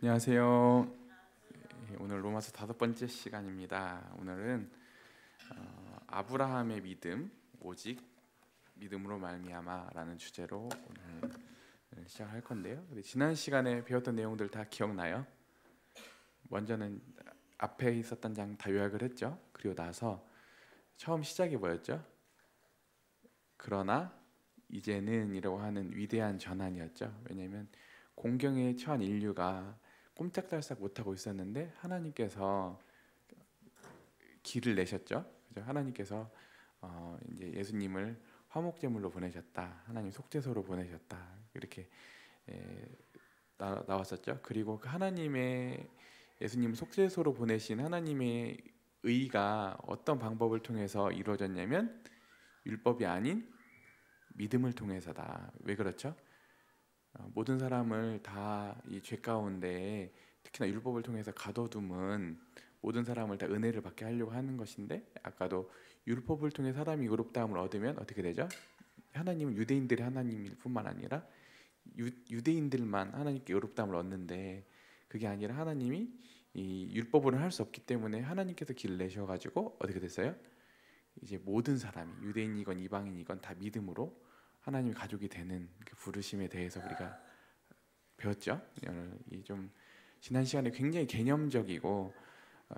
안녕하세요. 오늘 로마서 5번째 시간입니다. 오늘은 아브라함의 믿음, 오직 믿음으로 말미암아라는 주제로 오늘 시작할 건데요. 근데 지난 시간에 배웠던 내용들 다 기억나요? 먼저는 앞에 있었던 장 다 요약을 했죠. 그리고 나서 처음 시작이 뭐였죠? 그러나 이제는이라고 하는 위대한 전환이었죠. 왜냐하면 공경에 처한 인류가 꼼짝달싹 못하고 있었는데 하나님께서 길을 내셨죠. 그죠? 하나님께서 이제 예수님을 화목제물로 보내셨다. 하나님 속죄소로 보내셨다. 이렇게 나왔었죠. 그리고 그 하나님의 예수님 속죄소로 보내신 하나님의 의가 어떤 방법을 통해서 이루어졌냐면 율법이 아닌 믿음을 통해서다. 왜 그렇죠? 모든 사람을 다 이 죄 가운데 특히나 율법을 통해서 가둬둠은 모든 사람을 다 은혜를 받게 하려고 하는 것인데, 아까도 율법을 통해 사람이 의롭다함을 얻으면 어떻게 되죠? 하나님은 유대인들의 하나님일 뿐만 아니라 유대인들만 하나님께 의롭다함을 얻는데, 그게 아니라 하나님이 이 율법으로는 할 수 없기 때문에 하나님께서 길을 내셔가지고 어떻게 됐어요? 이제 모든 사람이 유대인이건 이방인이건 다 믿음으로 하나님의 가족이 되는 그 부르심에 대해서 우리가 배웠죠. 오늘 좀 지난 시간에 굉장히 개념적이고,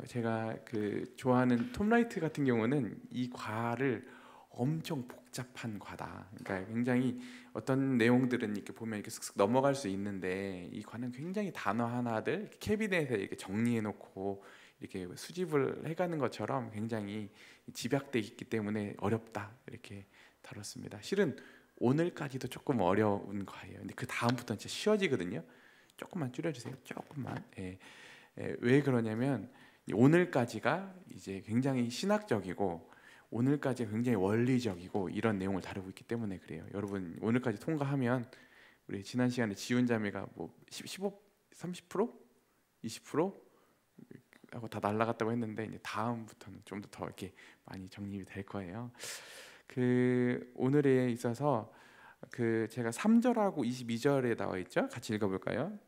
제가 그 좋아하는 톰 라이트 같은 경우는 이 과를 엄청 복잡한 과다. 그러니까 굉장히 어떤 내용들은 이렇게 보면 이렇게 슥슥 넘어갈 수 있는데, 이 과는 굉장히 단어 하나들 이렇게 캐비넷에 이렇게 정리해 놓고 이렇게 수집을 해가는 것처럼 굉장히 집약돼 있기 때문에 어렵다 이렇게 다뤘습니다. 실은 오늘까지도 조금 어려운 과예요. 근데 그 다음부터는 진짜 쉬워지거든요. 조금만 줄여주세요. 조금만. 왜 그러냐면 오늘까지가 이제 굉장히 신학적이고 오늘까지 굉장히 원리적이고 이런 내용을 다루고 있기 때문에 그래요. 여러분 오늘까지 통과하면 우리 지난 시간에 지훈 자매가 뭐 15, 30%, 20% 하고 다 날라갔다고 했는데, 이제 다음부터는 좀 더 이렇게 많이 정립이 될 거예요. 그 오늘에 있어서 그 제가 3절하고 22절에 나와 있죠. 같이 읽어볼까요?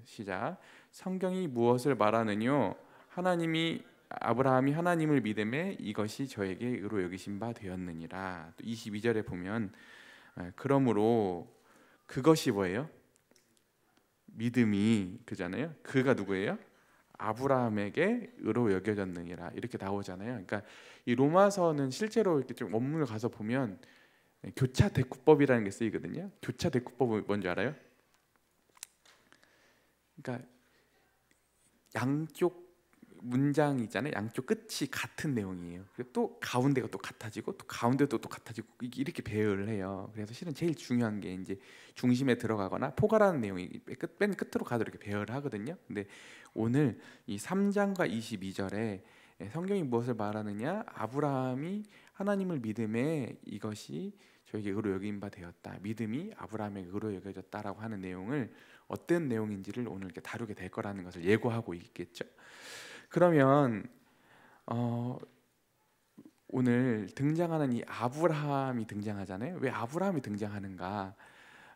시작. 성경이 무엇을 말하느뇨? 하나님이 아브라함이 하나님을 믿음에 이것이 저에게 의로 여기신 바 되었느니라. 또 22절에 보면 그러므로 그것이 뭐예요? 믿음이 그잖아요. 그가 누구예요? 아브라함에게 의로 여겨졌느니라 이렇게 나오잖아요. 그러니까 이 로마서는 실제로 이렇게 좀 원문을 가서 보면 교차 대꾸법이라는 게 쓰이거든요. 교차 대꾸법은 뭔지 알아요? 그러니까 양쪽 문장이 있잖아요. 양쪽 끝이 같은 내용이에요. 그리고 또 가운데가 또 같아지고 또 가운데도 또 같아지고 이렇게 배열을 해요. 그래서 실은 제일 중요한 게 이제 중심에 들어가거나 포괄하는 내용이 맨 끝으로 가도 이렇게 배열을 하거든요. 근데 오늘 이 3장과 22절에 성경이 무엇을 말하느냐? 아브라함이 하나님을 믿음에 이것이 저에게 의로 여긴 바 되었다. 믿음이 아브라함에게 의로 여겨졌다라고 하는 내용을 어떤 내용인지를 오늘 이렇게 다루게 될 거라는 것을 예고하고 있겠죠. 그러면 오늘 등장하는 이 아브라함이 등장하잖아요. 왜 아브라함이 등장하는가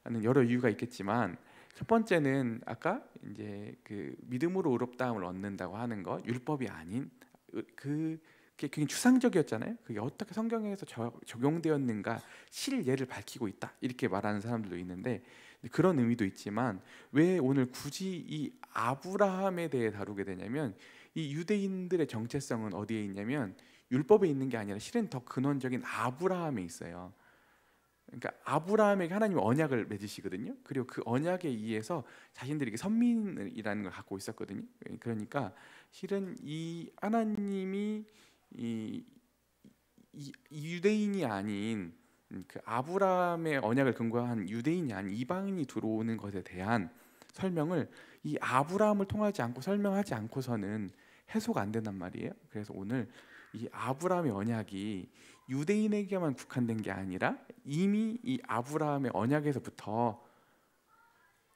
하는 여러 이유가 있겠지만, 첫 번째는 아까 이제 그 믿음으로 의롭다함을 얻는다고 하는 것, 율법이 아닌 그게 굉장히 추상적이었잖아요. 그게 어떻게 성경에서 적용되었는가 실예를 밝히고 있다 이렇게 말하는 사람들도 있는데, 그런 의미도 있지만 왜 오늘 굳이 이 아브라함에 대해 다루게 되냐면, 이 유대인들의 정체성은 어디에 있냐면 율법에 있는 게 아니라 실은 더 근원적인 아브라함에 있어요. 그러니까 아브라함에게 하나님이 언약을 맺으시거든요. 그리고 그 언약에 의해서 자신들이 선민이라는 걸 갖고 있었거든요. 그러니까 실은 이 하나님이 이 유대인이 아닌 그 아브라함의 언약을 근거한 유대인이 아닌 이방인이 들어오는 것에 대한 설명을 이 아브라함을 통하지 않고 설명하지 않고서는 해소가 안 된단 말이에요. 그래서 오늘 이 아브라함의 언약이 유대인에게만 국한된 게 아니라 이미 이 아브라함의 언약에서부터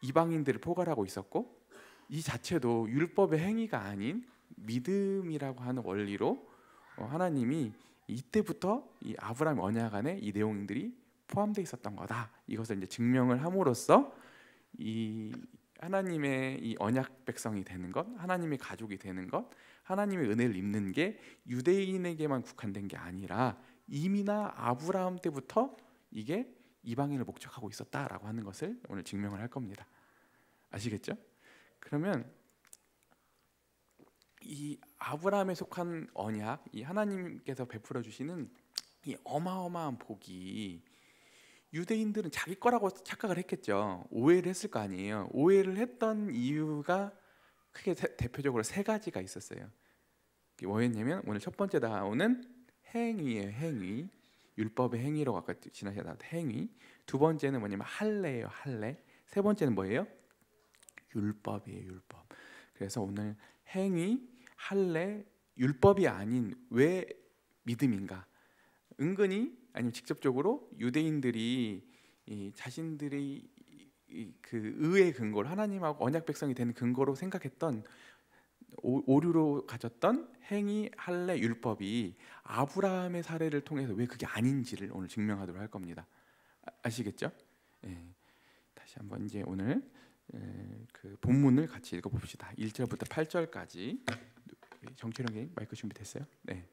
이방인들을 포괄하고 있었고, 이 자체도 율법의 행위가 아닌 믿음이라고 하는 원리로 하나님이 이때부터 이 아브라함 언약 안에 이 내용들이 포함되어 있었던 거다. 이것을 이제 증명을 함으로써 이 하나님의 이 언약 백성이 되는 것, 하나님의 가족이 되는 것, 하나님의 은혜를 입는 게 유대인에게만 국한된 게 아니라 이미나 아브라함 때부터 이게 이방인을 목적하고 있었다라고 하는 것을 오늘 증명을 할 겁니다. 아시겠죠? 그러면 이 아브라함에 속한 언약, 이 하나님께서 베풀어 주시는 이 어마어마한 복이 유대인들은 자기 거라고 착각을 했겠죠. 오해를 했을 거 아니에요. 오해를 했던 이유가 크게 대표적으로 세 가지가 있었어요. 그게 뭐였냐면 오늘 첫 번째 나오는 행위예요. 행위. 율법의 행위로 아까 지난시간에 나왔던 행위. 두 번째는 뭐냐면 할례예요. 할례. 세 번째는 뭐예요? 율법이에요. 율법. 그래서 오늘 행위, 할례, 율법이 아닌 왜 믿음인가? 은근히 아니면 직접적으로 유대인들이 자신들이 그 의의 근거를 하나님하고 언약 백성이 되는 근거로 생각했던 오류로 가졌던 행위, 할례, 율법이 아브라함의 사례를 통해서 왜 그게 아닌지를 오늘 증명하도록 할 겁니다. 아시겠죠? 예. 다시 한번 이제 오늘 그 본문을 같이 읽어봅시다. 1절부터 8절까지. 정철영님 마이크 준비됐어요? 네.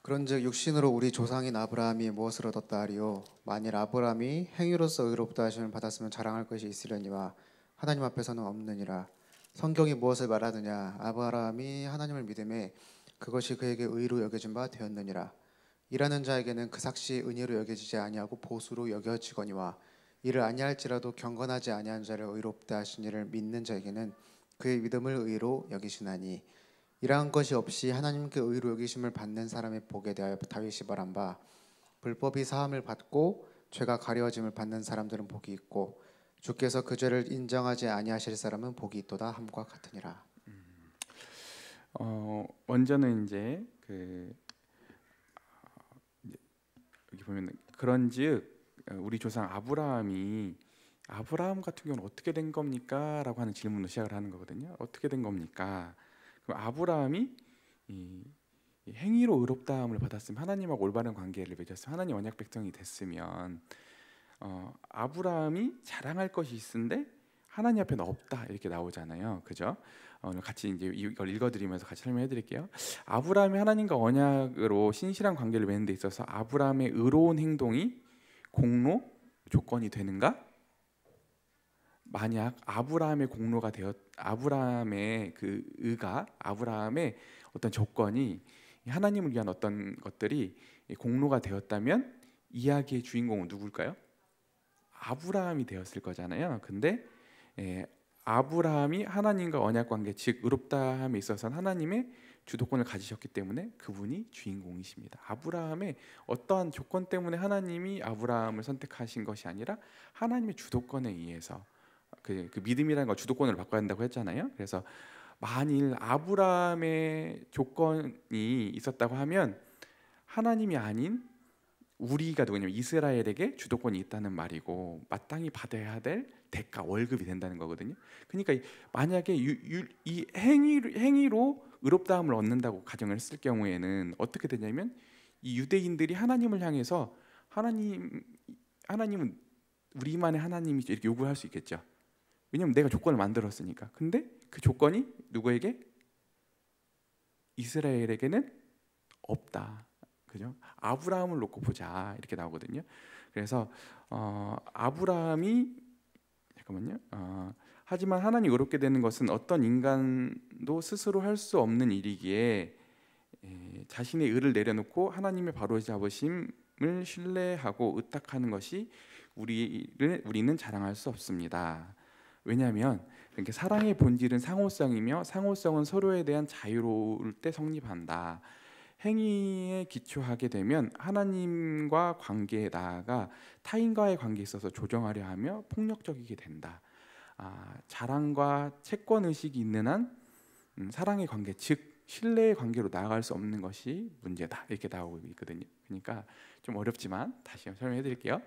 그런즉 육신으로 우리 조상인 아브라함이 무엇을 얻었다 하리요? 만일 아브라함이 행위로서 의롭다 하심을 받았으면 자랑할 것이 있으려니와 하나님 앞에서는 없느니라. 성경이 무엇을 말하느냐? 아브라함이 하나님을 믿음에 그것이 그에게 의로 여겨진 바 되었느니라. 일하는 자에게는 그 삭시 은혜로 여겨지지 아니하고 보수로 여겨지거니와 이를 아니할지라도 경건하지 아니한 자를 의롭다 하신 이를 믿는 자에게는 그의 믿음을 의로 여기시나니 이러한 것이 없이 하나님께 의로 여기심을 받는 사람의 복에 대하여 다윗이 말한 바 불법이 사함을 받고 죄가 가려짐을 받는 사람들은 복이 있고 주께서 그 죄를 인정하지 아니하실 사람은 복이 있도다 함과 같으니라. 먼저는 이제 여기 보면 그런즉 우리 조상 아브라함 같은 경우는 어떻게 된 겁니까? 라고 하는 질문으로 시작을 하는 거거든요. 어떻게 된 겁니까? 그럼 아브라함이 이 행위로 의롭다함을 받았으면 하나님하고 올바른 관계를 맺었으면 하나님 언약 백성이 됐으면 아브라함이 자랑할 것이 있은데 하나님 앞에는 없다 이렇게 나오잖아요. 그죠? 오늘 같이 이제 이걸 읽어드리면서 같이 설명해드릴게요. 아브라함이 하나님과 언약으로 신실한 관계를 맺는 데 있어서 아브라함의 의로운 행동이 공로 조건이 되는가? 만약 아브라함의 공로가 아브라함의 그 의가 아브라함의 어떤 조건이 하나님을 위한 어떤 것들이 공로가 되었다면 이야기의 주인공은 누굴까요? 아브라함이 되었을 거잖아요. 근데 아브라함이 하나님과 언약 관계 즉 의롭다함에 있어서는 하나님의 주도권을 가지셨기 때문에 그분이 주인공이십니다. 아브라함의 어떠한 조건 때문에 하나님이 아브라함을 선택하신 것이 아니라 하나님의 주도권에 의해서 그 믿음이라는 걸 주도권을 바꿔야 한다고 했잖아요. 그래서 만일 아브라함의 조건이 있었다고 하면 하나님이 아닌 우리가 누구냐면 이스라엘에게 주도권이 있다는 말이고 마땅히 받아야 될 대가 월급이 된다는 거거든요. 그러니까 만약에 이 행위로 의롭다함을 얻는다고 가정을 했을 경우에는 어떻게 되냐면 이 유대인들이 하나님을 향해서 하나님은 우리만의 하나님이죠 이렇게 요구할 수 있겠죠. 왜냐하면 내가 조건을 만들었으니까. 근데 그 조건이 누구에게? 이스라엘에게는 없다. 그죠? 아브라함을 놓고 보자 이렇게 나오거든요. 그래서 아브라함이 잠깐만요. 하지만 하나님 의롭게 되는 것은 어떤 인간도 스스로 할 수 없는 일이기에 자신의 의를 내려놓고 하나님의 바로잡으심을 신뢰하고 의탁하는 것이 우리는 자랑할 수 없습니다. 왜냐하면 이렇게 사랑의 본질은 상호성이며 상호성은 서로에 대한 자유로울 때 성립한다. 행위에 기초하게 되면 하나님과 관계에 나아가 타인과의 관계에 있어서 조정하려 하며 폭력적이게 된다. 자랑과 채권 의식이 있는 한 사랑의 관계, 즉 신뢰의 관계로 나아갈 수 없는 것이 문제다. 이렇게 나오고 있거든요. 그러니까 좀 어렵지만 다시 설명해 드릴게요.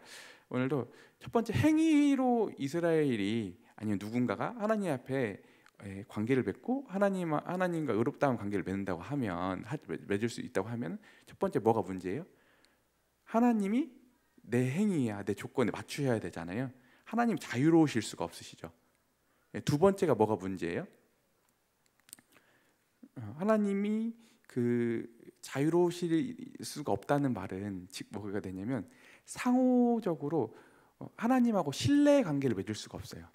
오늘도 첫 번째 행위로 이스라엘이 아니면 누군가가 하나님 앞에 관계를 맺고 하나님과 의롭다운 관계를 맺는다고 하면 맺을 수 있다고 하면 첫 번째 뭐가 문제예요? 하나님이 내 행위야 내 조건에 맞추셔야 되잖아요. 하나님 자유로우실 수가 없으시죠. 두 번째가 뭐가 문제예요? 하나님이 그 자유로우실 수가 없다는 말은 즉 뭐가 되냐면 상호적으로 하나님하고 신뢰의 관계를 맺을 수가 없어요.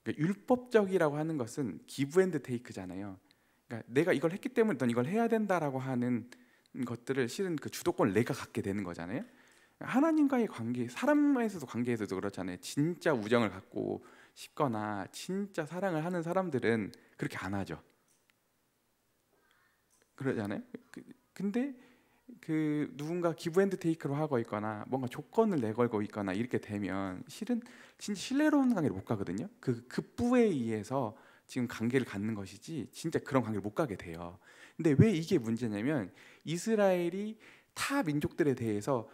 그러니까 율법적이라고 하는 것은 기브 앤드 테이크잖아요. 그러니까 내가 이걸 했기 때문에 넌 이걸 해야 된다라고 하는 것들을 실은 그 주도권을 내가 갖게 되는 거잖아요. 하나님과의 관계, 사람에서도 관계에서도 그렇잖아요. 진짜 우정을 갖고 싶거나 진짜 사랑을 하는 사람들은 그렇게 안 하죠. 그러잖아요. 근데 그 누군가 기브 앤드 테이크로 하고 있거나 뭔가 조건을 내걸고 있거나 이렇게 되면 실은 진짜 신뢰로운 관계를 못 가거든요. 그 급부에 의해서 지금 관계를 갖는 것이지 진짜 그런 관계를 못 가게 돼요. 근데 왜 이게 문제냐면 이스라엘이 타 민족들에 대해서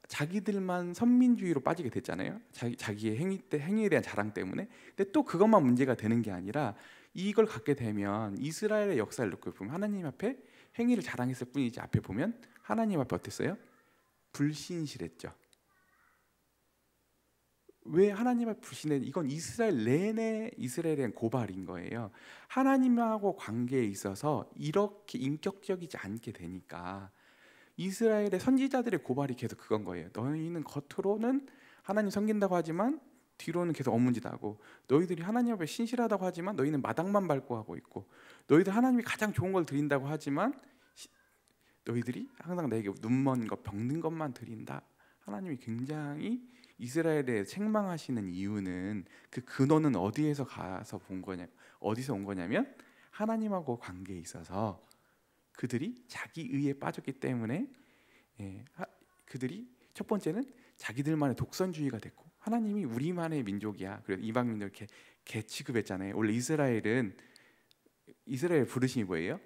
자기들만 선민주의로 빠지게 됐잖아요. 자기의 행위에 대한 자랑 때문에. 근데 또 그것만 문제가 되는 게 아니라 이걸 갖게 되면 이스라엘의 역사를 놓고 보면 하나님 앞에 행위를 자랑했을 뿐이지 앞에 보면 하나님 앞에 어땠어요? 불신실했죠. 왜 하나님 앞에 불신했? 이건 이스라엘 내내 이스라엘에 대한 고발인 거예요. 하나님하고 관계에 있어서 이렇게 인격적이지 않게 되니까 이스라엘의 선지자들의 고발이 계속 그건 거예요. 너희는 겉으로는 하나님 섬긴다고 하지만 뒤로는 계속 업문지다고, 너희들이 하나님 앞에 신실하다고 하지만 너희는 마당만 밟고 하고 있고, 너희들 하나님이 가장 좋은 걸 드린다고 하지만 너희들이 항상 내게 눈먼 것, 병든 것만 드린다. 하나님이 굉장히 이스라엘에 책망하시는 이유는 그 근원은 어디에서 가서 본 거냐, 어디서 온 거냐면 하나님하고 관계에 있어서 그들이 자기 의에 빠졌기 때문에 그들이 첫 번째는 자기들만의 독선주의가 됐고, 하나님이 우리만의 민족이야. 그래서 이방 민족을 이렇게 개 취급했잖아요. 원래 이스라엘 부르심이 뭐예요?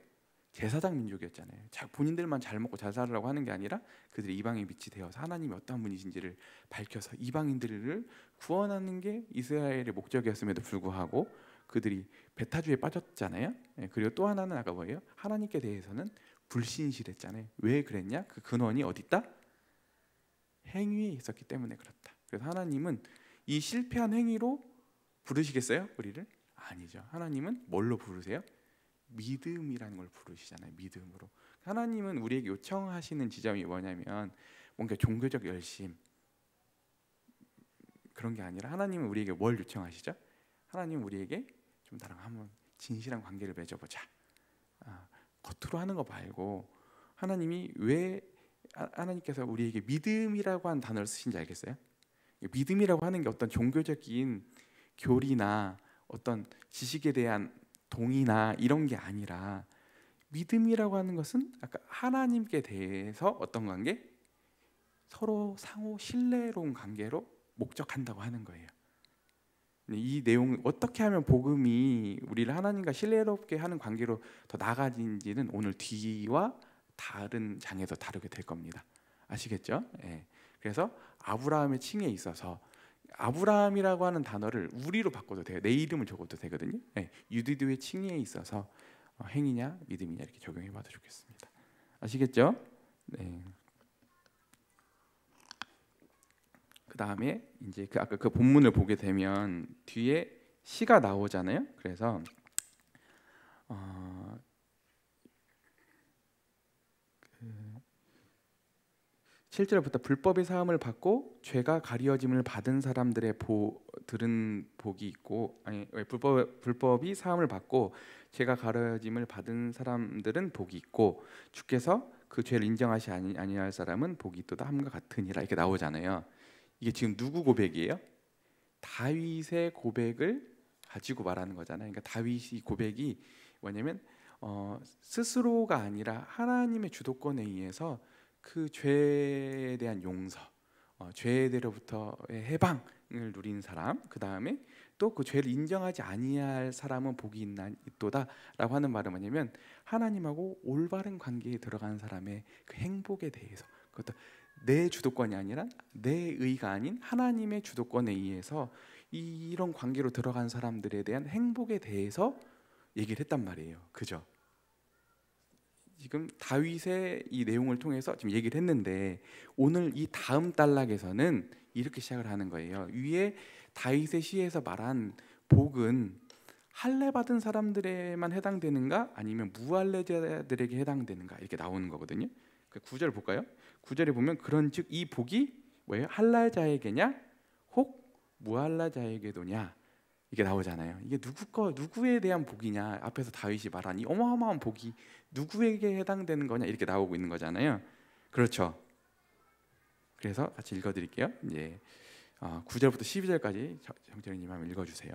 제사장 민족이었잖아요. 본인들만 잘 먹고 잘 살으라고 하는 게 아니라 그들이 이방의 빛이 되어서 하나님이 어떤 분이신지를 밝혀서 이방인들을 구원하는 게 이스라엘의 목적이었음에도 불구하고 그들이 배타주에 빠졌잖아요. 그리고 또 하나는 아까 뭐예요? 하나님께 대해서는 불신실했잖아요. 왜 그랬냐? 그 근원이 어디 있다? 행위에 있었기 때문에 그렇다. 그래서 하나님은 이 실패한 행위로 부르시겠어요? 우리를? 아니죠. 하나님은 뭘로 부르세요? 믿음이라는 걸 부르시잖아요. 믿음으로. 하나님은 우리에게 요청하시는 지점이 뭐냐면 뭔가 종교적 열심 그런 게 아니라, 하나님은 우리에게 뭘 요청하시죠? 하나님은 우리에게 좀 나랑 한번 진실한 관계를 맺어보자. 겉으로 하는 거 말고 하나님이 왜 하나님께서 우리에게 믿음이라고 하는 단어를 쓰신지 알겠어요? 믿음이라고 하는 게 어떤 종교적인 교리나 어떤 지식에 대한 동의나 이런 게 아니라, 믿음이라고 하는 것은 아까 하나님께 대해서 어떤 관계? 서로 상호 신뢰로운 관계로 목적한다고 하는 거예요. 이 내용 어떻게 하면 복음이 우리를 하나님과 신뢰롭게 하는 관계로 더 나아가는지는 오늘 뒤와 다른 장에서 다루게 될 겁니다. 아시겠죠? 예. 그래서 아브라함의 칭에 있어서 아브라함이라고 하는 단어를 우리로 바꿔도 돼요. 내 이름을 적어도 되거든요. 예. 유디도의 칭에 있어서 행위냐 믿음이냐 이렇게 적용해봐도 좋겠습니다. 아시겠죠? 네. 그 다음에 이제 아까 그 본문을 보게 되면 뒤에 시가 나오잖아요. 그래서 7절부터 불법의 사함을 받고 죄가 가리워짐을 받은 사람들의 들은 복이 있고, 아니 불법이 사함을 받고 죄가 가려짐을 받은 사람들은 복이 있고 주께서 그 죄를 인정하시 아니할 사람은 복이 있도다 함과 같으니라, 이렇게 나오잖아요. 이게 지금 누구 고백이에요? 다윗의 고백을 가지고 말하는 거잖아요. 그러니까 다윗이 고백이 뭐냐면 스스로가 아니라 하나님의 주도권에 의해서 그 죄에 대한 용서, 죄대로부터의 해방을 누린 사람, 그 다음에 또 그 죄를 인정하지 아니할 사람은 복이 있도다라고 하는 말은 뭐냐면 하나님하고 올바른 관계에 들어가는 사람의 그 행복에 대해서, 그것도 내 주도권이 아니라 내 의가 아닌 하나님의 주도권에 의해서 이런 관계로 들어간 사람들에 대한 행복에 대해서 얘기를 했단 말이에요. 그죠? 지금 다윗의 이 내용을 통해서 지금 얘기를 했는데 오늘 이 다음 단락에서는 이렇게 시작을 하는 거예요. 위에 다윗의 시에서 말한 복은 할례 받은 사람들에만 해당되는가 아니면 무할례자들에게 해당되는가 이렇게 나오는 거거든요. 그 9절 볼까요? 9절에 보면 그런즉 이 복이 뭐예요? 할례자에게냐 혹 무할례자에게도냐 이게 나오잖아요. 이게 누구에 대한 복이냐 앞에서 다윗이 말한 이 어마어마한 복이 누구에게 해당되는 거냐 이렇게 나오고 있는 거잖아요. 그렇죠. 그래서 같이 읽어드릴게요. 이제 9절부터 12절까지 정철이님 한번 읽어주세요.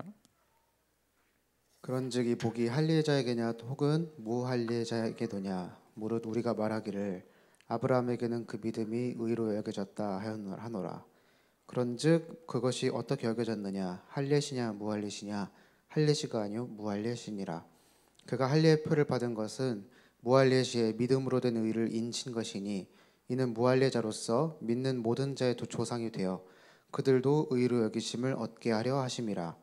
그런즉 이 복이 할례자에게냐 혹은 무할례자에게도냐 무릇 우리가 말하기를 아브라함에게는 그 믿음이 의로 여겨졌다 하노라. 그런즉 그것이 어떻게 여겨졌느냐 할례시냐 무할례시냐 할례시가 아니요 무할례시니라. 그가 할례의 표를 받은 것은 무할례시에 믿음으로 된 의를 인친 것이니 이는 무할례자로서 믿는 모든 자의 조상이 되어 그들도 의로 여기심을 얻게 하려 하심이라.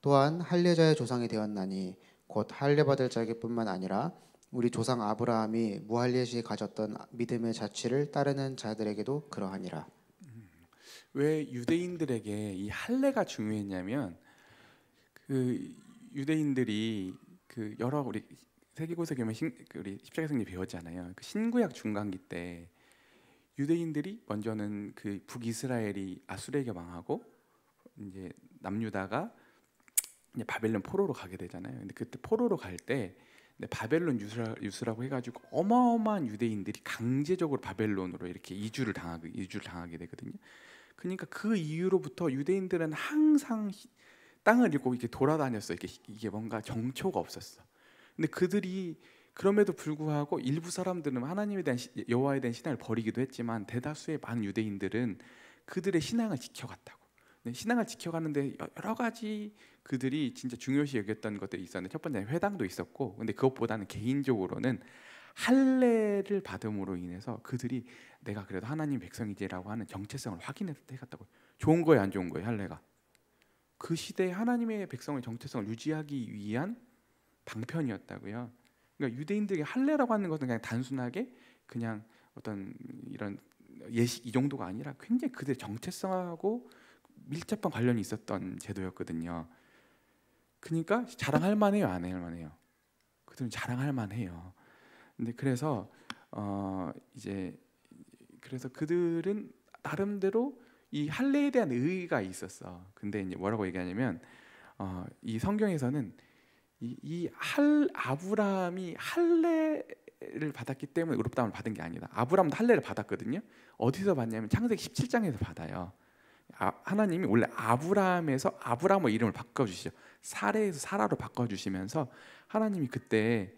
또한 할례자의 조상이 되었나니 곧 할례 받을 자에게뿐만 아니라 우리 조상 아브라함이 무할례시에 가졌던 믿음의 자취를 따르는 자들에게도 그러하니라. 왜 유대인들에게 이 할례가 중요했냐면 그 유대인들이 그 여러 우리 세계고서 보면 우리 십자가 성경 배웠잖아요. 그 신구약 중간기 때 유대인들이 먼저는 그 북이스라엘이 아수르에게 망하고 이제 남유다가 이제 바벨론 포로로 가게 되잖아요. 근데 그때 포로로 갈 때 바벨론 유수라고 해가지고 어마어마한 유대인들이 강제적으로 바벨론으로 이렇게 이주를 당하게 되거든요. 그러니까 그 이후로부터 유대인들은 항상 땅을 잃고 이렇게 돌아다녔어. 이게 뭔가 정초가 없었어. 근데 그들이 그럼에도 불구하고 일부 사람들은 하나님에 대한 여호와에 대한 신앙을 버리기도 했지만 대다수의 많은 유대인들은 그들의 신앙을 지켜갔다고. 신앙을 지켜가는데 여러 가지 그들이 진짜 중요시 여겼던 것들이 있었는데 첫 번째는 회당도 있었고, 근데 그것보다는 개인적으로는 할례를 받음으로 인해서 그들이 내가 그래도 하나님 백성이지라고 하는 정체성을 확인해갔다고. 좋은 거예요, 안 좋은 거예요, 할례가? 그 시대에 하나님의 백성의 정체성을 유지하기 위한 방편이었다고요. 그러니까 유대인들에게 할례라고 하는 것은 그냥 단순하게 그냥 어떤 이런 예식 이 정도가 아니라 굉장히 그들의 정체성하고 밀접한 관련이 있었던 제도였거든요. 그러니까 자랑할 만해요, 안 할 만해요? 그들은 자랑할 만해요. 근데 그래서 이제 그래서 그들은 나름대로 이 할례에 대한 의의가 있었어. 근데 이제 뭐라고 얘기하냐면 이 성경에서는 아브라함이 할례를 받았기 때문에 의롭다함을 받은 게 아니다. 아브라함도 할례를 받았거든요. 어디서 받냐면 창세기 17장에서 받아요. 하나님이 원래 아브라함에서 아브라함의 이름을 바꿔주시죠. 사레에서 사라로 바꿔주시면서 하나님이 그때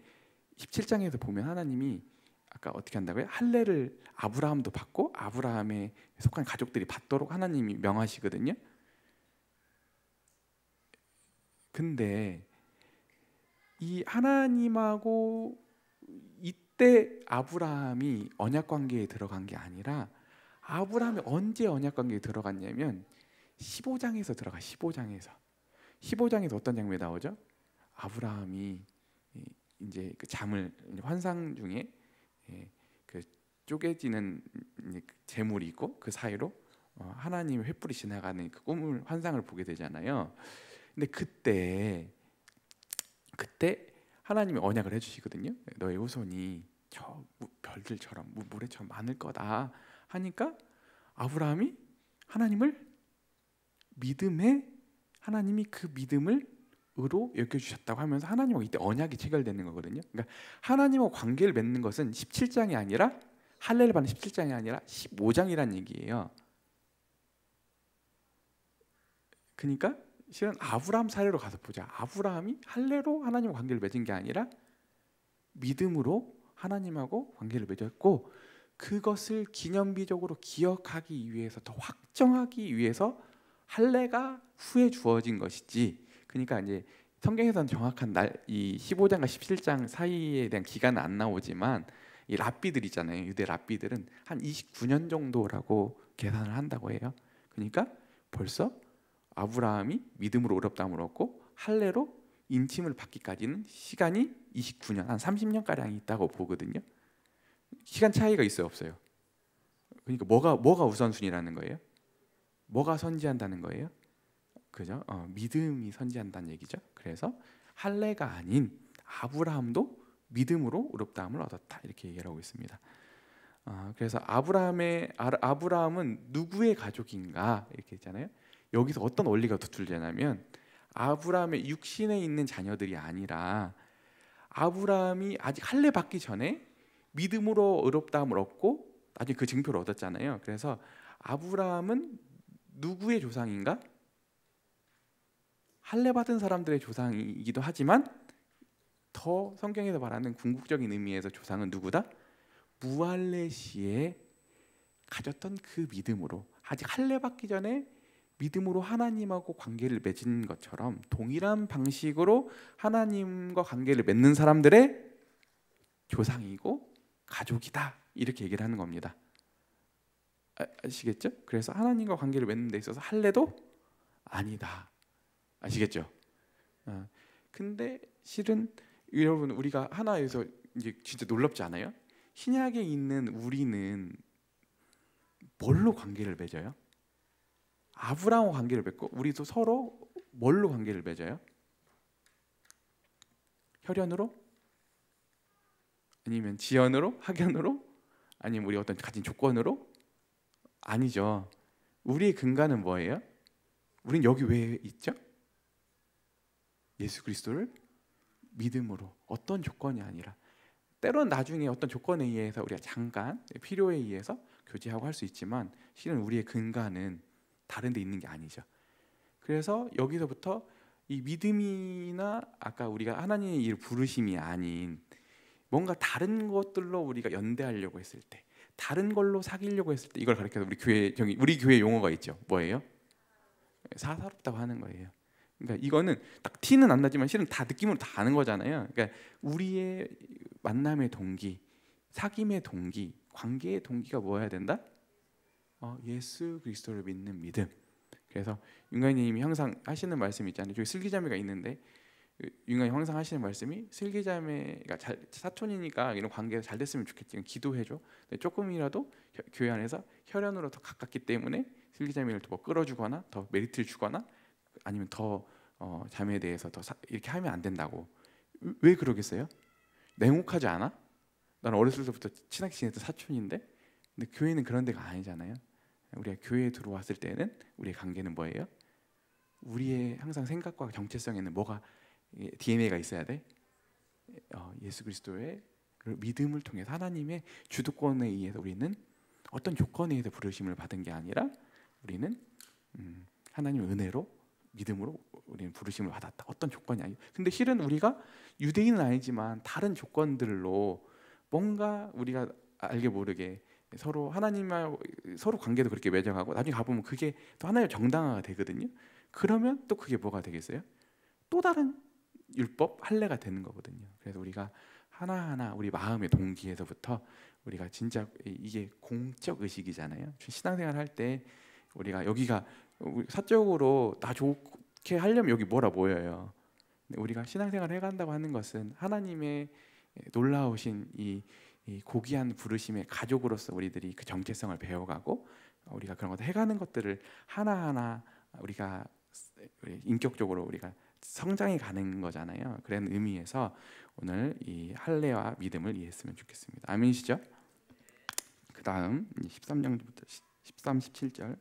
17장에서 보면 하나님이 아까 어떻게 한다고요? 할례를 아브라함도 받고 아브라함에 속한 가족들이 받도록 하나님이 명하시거든요. 근데 이 하나님하고 이때 아브라함이 언약 관계에 들어간 게 아니라 아브라함이 언제 언약 관계에 들어갔냐면 15장에서 들어가. 15장에서 어떤 장면이 나오죠? 아브라함이 이제 그 환상 중에 그 쪼개지는 재물이 있고 그 사이로 하나님의 횃불이 지나가는 그 꿈을 환상을 보게 되잖아요. 근데 그때 하나님이 언약을 해주시거든요. 너의 후손이 저 별들처럼 모래처럼 많을 거다 하니까 아브라함이 하나님을 하나님이 그 믿음을 의로 여겨주셨다고 하면서 하나님하고 이때 언약이 체결되는 거거든요. 그러니까 하나님하고 관계를 맺는 것은 17장이 아니라 할례를 받는 17장이 아니라 15장이란 얘기예요. 그러니까 실은 아브라함 사례로 가서 보자. 아브라함이 할례로 하나님과 관계를 맺은 게 아니라 믿음으로 하나님하고 관계를 맺었고, 그것을 기념비적으로 기억하기 위해서 더 확정하기 위해서 할례가 후에 주어진 것이지. 그러니까 이제 성경에서는 정확한 이 15장과 17장 사이에 대한 기간은 안 나오지만 이 랍비들 있잖아요. 유대 랍비들은 한 29년 정도라고 계산을 한다고 해요. 그러니까 벌써 아브라함이 믿음으로 의롭다함을 얻고 할례로 인침을 받기까지는 시간이 29년, 한 30년 가량이 있다고 보거든요. 시간 차이가 있어요, 없어요? 그러니까 뭐가 우선순위라는 거예요? 뭐가 선지한다는 거예요? 그죠? 믿음이 선지한다는 얘기죠. 그래서 할례가 아닌 아브라함도 믿음으로 의롭다함을 얻었다 이렇게 얘기를 하고 있습니다. 그래서 아브라함은 누구의 가족인가 이렇게 했잖아요. 여기서 어떤 원리가 도출되냐면 아브라함의 육신에 있는 자녀들이 아니라 아브라함이 아직 할례 받기 전에 믿음으로 의롭다함을 얻고 나중에 그 증표를 얻었잖아요. 그래서 아브라함은 누구의 조상인가? 할례 받은 사람들의 조상이기도 하지만 더 성경에서 말하는 궁극적인 의미에서 조상은 누구다? 무할례 시에 가졌던 그 믿음으로 아직 할례 받기 전에 믿음으로 하나님하고 관계를 맺은 것처럼 동일한 방식으로 하나님과 관계를 맺는 사람들의 조상이고 가족이다 이렇게 얘기를 하는 겁니다. 아시겠죠? 그래서 하나님과 관계를 맺는 데 있어서 할례도 아니다. 아시겠죠? 근데 실은 여러분 우리가 하나에서 이제 진짜 놀랍지 않아요? 신약에 있는 우리는 뭘로 관계를 맺어요? 아브라함과 관계를 맺고 우리도 서로 뭘로 관계를 맺어요? 혈연으로? 아니면 지연으로? 학연으로? 아니면 우리 어떤 가진 조건으로? 아니죠. 우리의 근간은 뭐예요? 우린 여기 왜 있죠? 예수 그리스도를 믿음으로 어떤 조건이 아니라 때론 나중에 어떤 조건에 의해서 우리가 잠깐 필요에 의해서 교제하고 할 수 있지만 실은 우리의 근간은 다른 데 있는 게 아니죠. 그래서 여기서부터 이 믿음이나 아까 우리가 하나님의 일 부르심이 아닌 뭔가 다른 것들로 우리가 연대하려고 했을 때 다른 걸로 사귀려고 했을 때 이걸 가리켜서 우리 교회 용어가 있죠. 뭐예요? 사사롭다고 하는 거예요. 그러니까 이거는 딱 티는 안 나지만 실은 다 느낌으로 다 아는 거잖아요. 그러니까 우리의 만남의 동기, 사귐의 동기, 관계의 동기가 뭐여야 된다? 예수 그리스도를 믿는 믿음. 그래서 윤관님이 항상 하시는 말씀이 있잖아요. 저기 슬기자매가 있는데 윤관님 항상 하시는 말씀이 슬기자매가 사촌이니까 이런 관계가 잘 됐으면 좋겠지. 기도해줘. 조금이라도 교회 안에서 혈연으로 더 가깝기 때문에 슬기자매를 더 끌어주거나 더 메리트를 주거나 아니면 더 자매에 대해서 더 이렇게 하면 안 된다고. 왜 그러겠어요? 냉혹하지 않아? 나는 어렸을 때부터 친하게 지냈던 사촌인데 근데 교회는 그런 데가 아니잖아요. 우리가 교회에 들어왔을 때는 우리의 관계는 뭐예요? 우리의 항상 생각과 정체성에는 뭐가 DNA가 있어야 돼? 예수 그리스도의 믿음을 통해서 하나님의 주도권에 의해서 우리는 어떤 조건에 의해서 부르심을 받은 게 아니라 우리는 하나님의 은혜로 믿음으로 우리는 부르심을 받았다. 어떤 조건이 아니고. 근데 실은 우리가 유대인은 아니지만 다른 조건들로 뭔가 우리가 알게 모르게 서로 하나님과 서로 관계도 그렇게 맺어가고 나중에 가보면 그게 또 하나의 정당화가 되거든요. 그러면 또 그게 뭐가 되겠어요? 또 다른 율법 할례가 되는 거거든요. 그래서 우리가 하나하나 우리 마음의 동기에서부터 우리가 진짜 이게 공적 의식이잖아요. 신앙생활 할 때 우리가 여기가 사적으로 나 좋게 하려면 여기 뭐라 모여요. 근데 우리가 신앙생활을 해간다고 하는 것은 하나님의 놀라우신 이 고귀한 부르심의 가족으로서 우리들이 그 정체성을 배워가고 우리가 그런 것들 해가는 것들을 하나하나 우리가 인격적으로 우리가 성장해 가는 거잖아요. 그런 의미에서 오늘 이 할례와 믿음을 이해했으면 좋겠습니다. 아멘이시죠? 그 다음 13장부터 13, 17절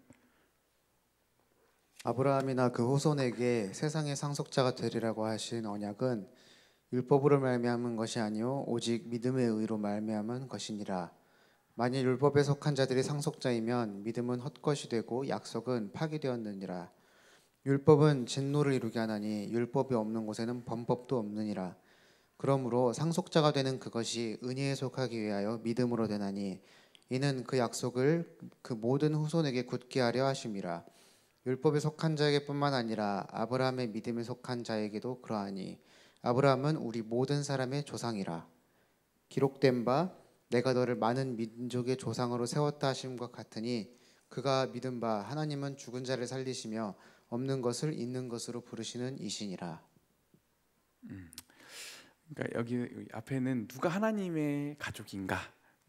아브라함이나 그 후손에게 세상의 상속자가 되리라고 하신 언약은 율법으로 말미암은 것이 아니요 오직 믿음의 의로 말미암은 것이니라. 만일 율법에 속한 자들이 상속자이면 믿음은 헛것이 되고 약속은 파기되었느니라. 율법은 진노를 이루게 하나니 율법이 없는 곳에는 범법도 없느니라. 그러므로 상속자가 되는 그것이 은혜에 속하기 위하여 믿음으로 되나니 이는 그 약속을 그 모든 후손에게 굳게 하려 하심이라. 율법에 속한 자에게뿐만 아니라 아브라함의 믿음에 속한 자에게도 그러하니 아브라함은 우리 모든 사람의 조상이라. 기록된 바 내가 너를 많은 민족의 조상으로 세웠다 하심과 같으니 그가 믿은 바 하나님은 죽은 자를 살리시며 없는 것을 있는 것으로 부르시는 이시니라. 그러니까 여기 앞에는 누가 하나님의 가족인가,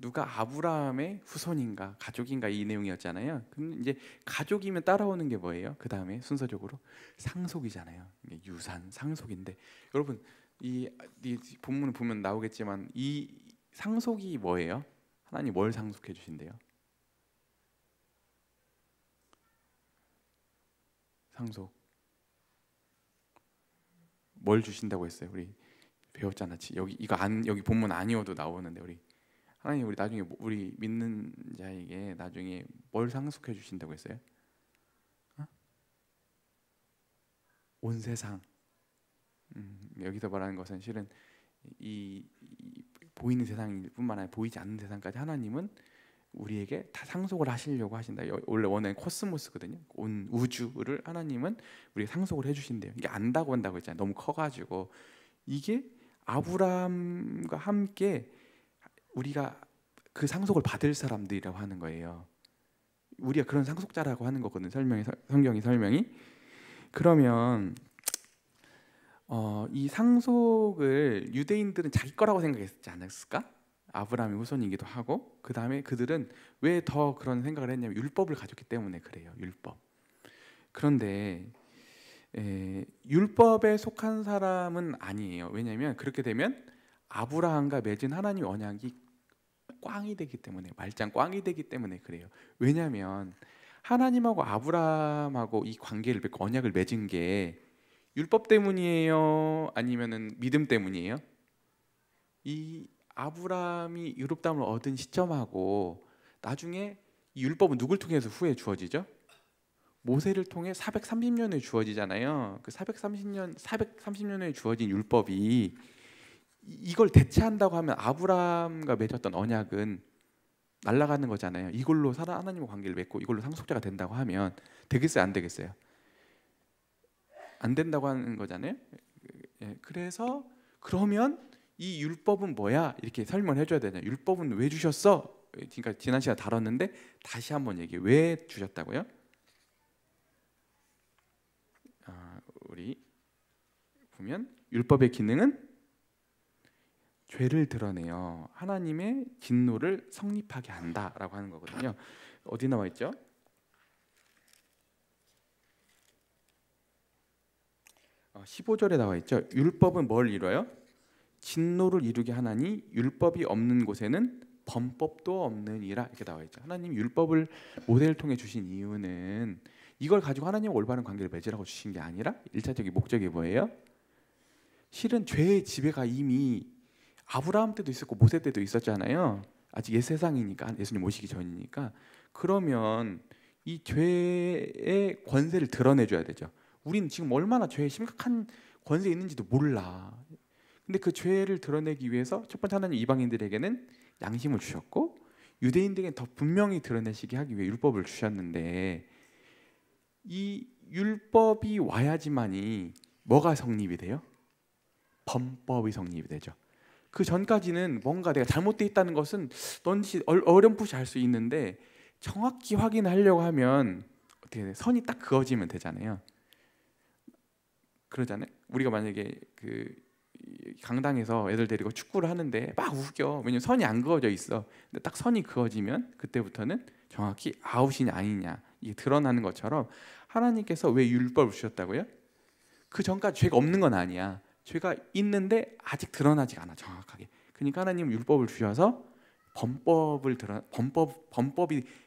누가 아브라함의 후손인가 가족인가 이 내용이었잖아요. 그럼 이제 가족이면 따라오는 게 뭐예요? 그 다음에 순서적으로 상속이잖아요. 이게 유산, 상속인데 여러분 이 본문을 보면 나오겠지만 이 상속이 뭐예요? 하나님 뭘 상속해 주신대요? 상속 뭘 주신다고 했어요? 우리 배웠잖아. 여기 이거 안 여기 본문 아니어도 나오는데 우리 하나님 우리 나중에 우리 믿는 자에게 나중에 뭘 상속해 주신다고 했어요? 어? 온 세상. 여기서 말하는 것은 실은 이 보이는 세상뿐만 아니라 보이지 않는 세상까지 하나님은 우리에게 다 상속을 하시려고 하신다. 원래 원어는 코스모스거든요. 온 우주를 하나님은 우리에게 상속을 해주신대요. 이게 안다고 한다고 했잖아요. 너무 커가지고 이게 아브라함과 함께 우리가 그 상속을 받을 사람들이라고 하는 거예요. 우리가 그런 상속자라고 하는 거거든요. 성경이 설명이. 그러면 이 상속을 유대인들은 자기 거라고 생각했지 않았을까? 아브라함의 후손이기도 하고 그 다음에 그들은 왜 더 그런 생각을 했냐면 율법을 가졌기 때문에 그래요. 율법. 그런데 율법에 속한 사람은 아니에요. 왜냐하면 그렇게 되면 아브라함과 맺은 하나님의 언약이 꽝이 되기 때문에 말짱 꽝이 되기 때문에 그래요. 왜냐하면 하나님하고 아브라함하고 이 관계를 맺고 언약을 맺은 게 율법 때문이에요? 아니면은 믿음 때문이에요? 이 아브라함이 율법담을 얻은 시점하고 나중에 이 율법은 누굴 통해서 후에 주어지죠? 모세를 통해 430년 후에 주어지잖아요. 그 430년 후에 주어진 율법이 이걸 대체한다고 하면 아브라함과 맺었던 언약은 날아가는 거잖아요. 이걸로 하나님과 관계를 맺고 이걸로 상속자가 된다고 하면 되겠어요? 안 되겠어요? 안 된다고 하는 거잖아요. 그래서 그러면 이 율법은 뭐야? 이렇게 설명을 해줘야 되잖아요. 율법은 왜 주셨어? 그러니까 지난 시간 다뤘는데 다시 한번 얘기해. 왜 주셨다고요? 우리 보면 율법의 기능은 죄를 드러내요. 하나님의 진노를 성립하게 한다라고 하는 거거든요. 어디 나와 있죠? 어, 15절에 나와 있죠. 율법은 뭘 이뤄요? 진노를 이루게 하나니 율법이 없는 곳에는 범법도 없느니라 이렇게 나와 있죠. 하나님 율법을 모델을 통해 주신 이유는 이걸 가지고 하나님과 올바른 관계를 맺으라고 주신 게 아니라 일차적인 목적이 뭐예요? 실은 죄의 지배가 이미 아브라함 때도 있었고 모세 때도 있었잖아요. 아직 옛 세상이니까 예수님 오시기 전이니까. 그러면 이 죄의 권세를 드러내줘야 되죠. 우린 지금 얼마나 죄에 심각한 권세 있는지도 몰라. 근데 그 죄를 드러내기 위해서 첫 번째 하나님 이방인들에게는 양심을 주셨고 유대인들에게는 더 분명히 드러내시게 하기 위해 율법을 주셨는데 이 율법이 와야지만이 뭐가 성립이 돼요? 범법이 성립이 되죠. 그 전까지는 뭔가 내가 잘못되어 있다는 것은 넌지 어렴풋이 알 수 있는데 정확히 확인하려고 하면 어떻게 돼? 선이 딱 그어지면 되잖아요. 그러잖아요. 우리가 만약에 그 강당에서 애들 데리고 축구를 하는데 막 웃겨. 왜냐면 선이 안 그어져 있어. 근데 딱 선이 그어지면 그때부터는 정확히 아웃이냐 아니냐 이게 드러나는 것처럼 하나님께서 왜 율법을 주셨다고요? 그 전까지 죄가 없는 건 아니야. 죄가 있는데 아직 드러나지 않아 정확하게. 그러니까 하나님은 율법을 주셔서 범법이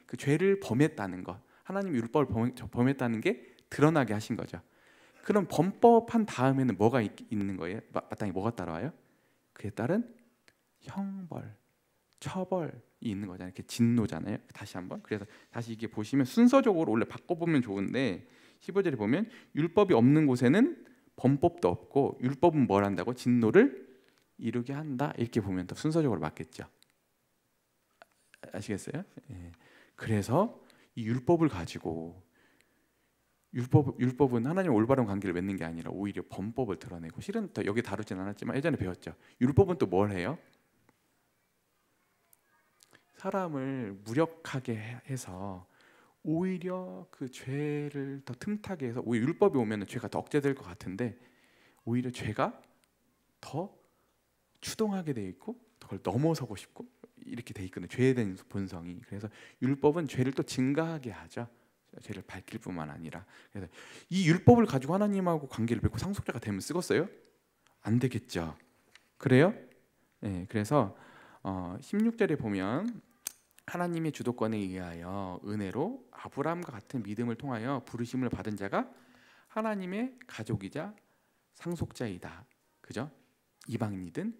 그 죄를 범했다는 것, 하나님 율법을 범했다는 게 드러나게 하신 거죠. 그럼 범법한 다음에는 뭐가 있는 거예요? 마땅히 뭐가 따라와요? 그에 따른 형벌, 처벌이 있는 거잖아요. 이렇게 진노잖아요. 다시 한번. 그래서 다시 이게 보시면 순서적으로 원래 바꿔보면 좋은데 15절에 보면 율법이 없는 곳에는 범법도 없고 율법은 뭘 한다고? 진노를 이루게 한다. 이렇게 보면 더 순서적으로 맞겠죠. 아시겠어요? 예. 그래서 이 율법을 가지고 율법은 하나님 올바른 관계를 맺는 게 아니라 오히려 범법을 드러내고 실은 더 여기 다루진 않았지만 예전에 배웠죠. 율법은 또 뭘 해요? 사람을 무력하게 해서 오히려 그 죄를 더 틈타게 해서 오히려 율법이 오면 죄가 더 억제될 것 같은데 오히려 죄가 더 추동하게 돼 있고 그걸 넘어서고 싶고 이렇게 돼 있거든요. 죄에 대한 본성이. 그래서 율법은 죄를 또 증가하게 하죠. 죄를 밝힐 뿐만 아니라. 그래서 이 율법을 가지고 하나님하고 관계를 맺고 상속자가 되면 쓰겠어요? 안 되겠죠. 그래요? 네, 그래서 16절에 보면 하나님의 주도권에 의하여 은혜로 아브라함과 같은 믿음을 통하여 부르심을 받은 자가 하나님의 가족이자 상속자이다. 그죠? 이방인이든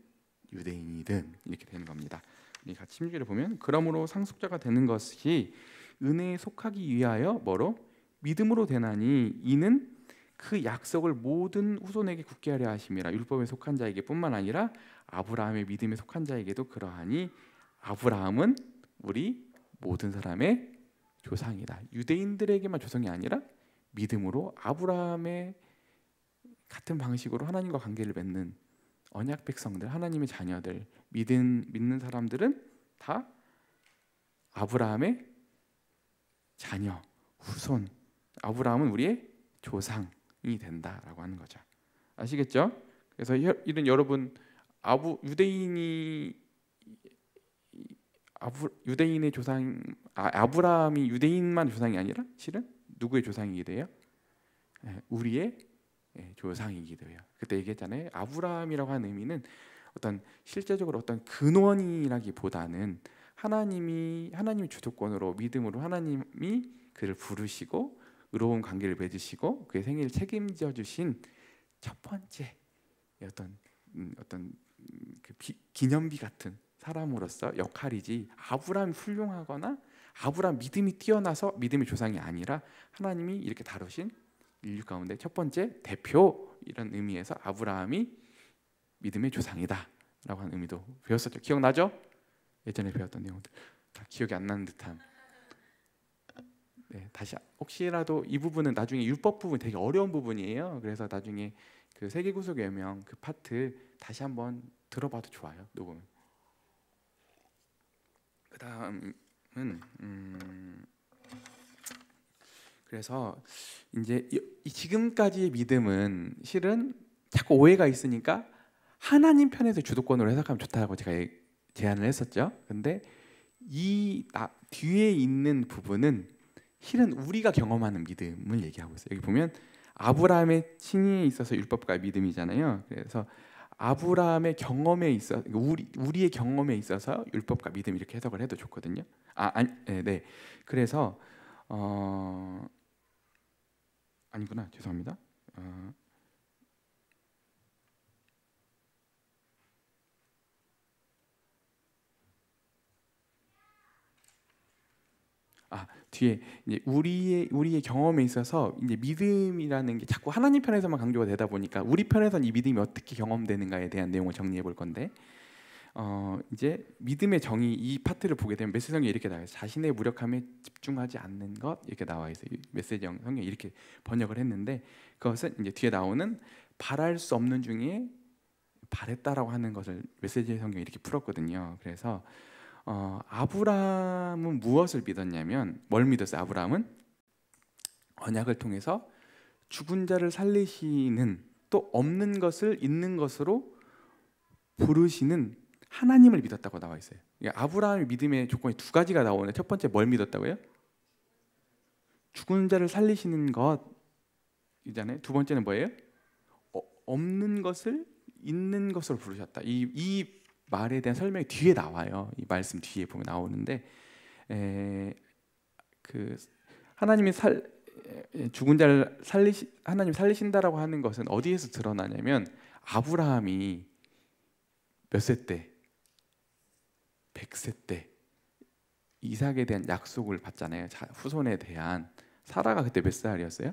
유대인이든 이렇게 되는 겁니다. 우리 같이 16절에 보면 그러므로 상속자가 되는 것이 은혜에 속하기 위하여 뭐로? 믿음으로 되나니 이는 그 약속을 모든 후손에게 굳게 하려 하심이라. 율법에 속한 자에게 뿐만 아니라 아브라함의 믿음에 속한 자에게도 그러하니 아브라함은 우리 모든 사람의 조상이다. 유대인들에게만 조상이 아니라 믿음으로 아브라함의 같은 방식으로 하나님과 관계를 맺는 언약 백성들, 하나님의 자녀들, 믿는 사람들은 다 아브라함의 자녀, 후손. 아브라함은 우리의 조상이 된다라고 하는 거죠. 아시겠죠? 그래서 이런 여러분 유대인의 조상, 아브라함이 유대인만 조상이 아니라 실은 누구의 조상이기도 해요? 우리의 조상이기도 해요. 그때 얘기했잖아요. 아브라함이라고 하는 의미는 어떤 실제적으로 어떤 근원이라기보다는 하나님이 주도권으로 믿음으로 하나님이 그를 부르시고 의로운 관계를 맺으시고 그의 생애를 책임져 주신 첫 번째 어떤 그 기념비 같은 사람으로서 역할이지, 아브라함이 훌륭하거나 아브라함 믿음이 뛰어나서 믿음의 조상이 아니라 하나님이 이렇게 다루신 인류 가운데 첫 번째 대표, 이런 의미에서 아브라함이 믿음의 조상이다 라고 하는 의미도 배웠었죠. 기억나죠? 예전에 배웠던 내용들 다 기억이 안 나는 듯한. 네, 다시 혹시라도 이 부분은 나중에 율법 부분 되게 어려운 부분이에요. 그래서 나중에 그 세계구속 예명 그 파트 다시 한번 들어봐도 좋아요. 녹음. 그 다음은 그래서 이제 이 지금까지의 믿음은 실은 자꾸 오해가 있으니까 하나님 편에서 주도권으로 해석하면 좋다고 제가 제안을 했었죠. 근데 이 뒤에 있는 부분은 실은 우리가 경험하는 믿음을 얘기하고 있어요. 여기 보면 아브라함의 칭의에 있어서 율법과 믿음이잖아요. 그래서 아브라함의 경험에 있어 우리의 경험에 있어서 율법과 믿음 이렇게 해석을 해도 좋거든요. 네. 그래서 아니구나. 죄송합니다. 뒤에 이제 우리의 경험에 있어서 이제 믿음이라는 게 자꾸 하나님 편에서만 강조가 되다 보니까 우리 편에서는 이 믿음이 어떻게 경험되는가에 대한 내용을 정리해 볼 건데, 이제 믿음의 정의 이 파트를 보게 되면 메시지 성경에 이렇게 나와요. 자신의 무력함에 집중하지 않는 것, 이렇게 나와 있어요. 메시지 성경에 이렇게 번역을 했는데, 그것은 이제 뒤에 나오는 바랄 수 없는 중에 바랬다라고 하는 것을 메시지 성경에 이렇게 풀었거든요. 그래서 아브라함은 무엇을 믿었냐면, 뭘 믿었어요? 아브라함은 언약을 통해서 죽은 자를 살리시는, 또 없는 것을 있는 것으로 부르시는 하나님을 믿었다고 나와 있어요. 그러니까 아브라함의 믿음의 조건이 두 가지가 나오는데, 첫 번째 뭘 믿었다고요? 죽은 자를 살리시는 것이잖아요. 두 번째는 뭐예요? 없는 것을 있는 것으로 부르셨다. 이 말에 대한 설명이 뒤에 나와요. 이 말씀 뒤에 보면 나오는데, 그 하나님이 죽은 자를 하나님 살리신다라고 하는 것은 어디에서 드러나냐면, 아브라함이 몇 세 때? 100세 때 이삭에 대한 약속을 받잖아요. 후손에 대한. 사라가 그때 몇 살이었어요?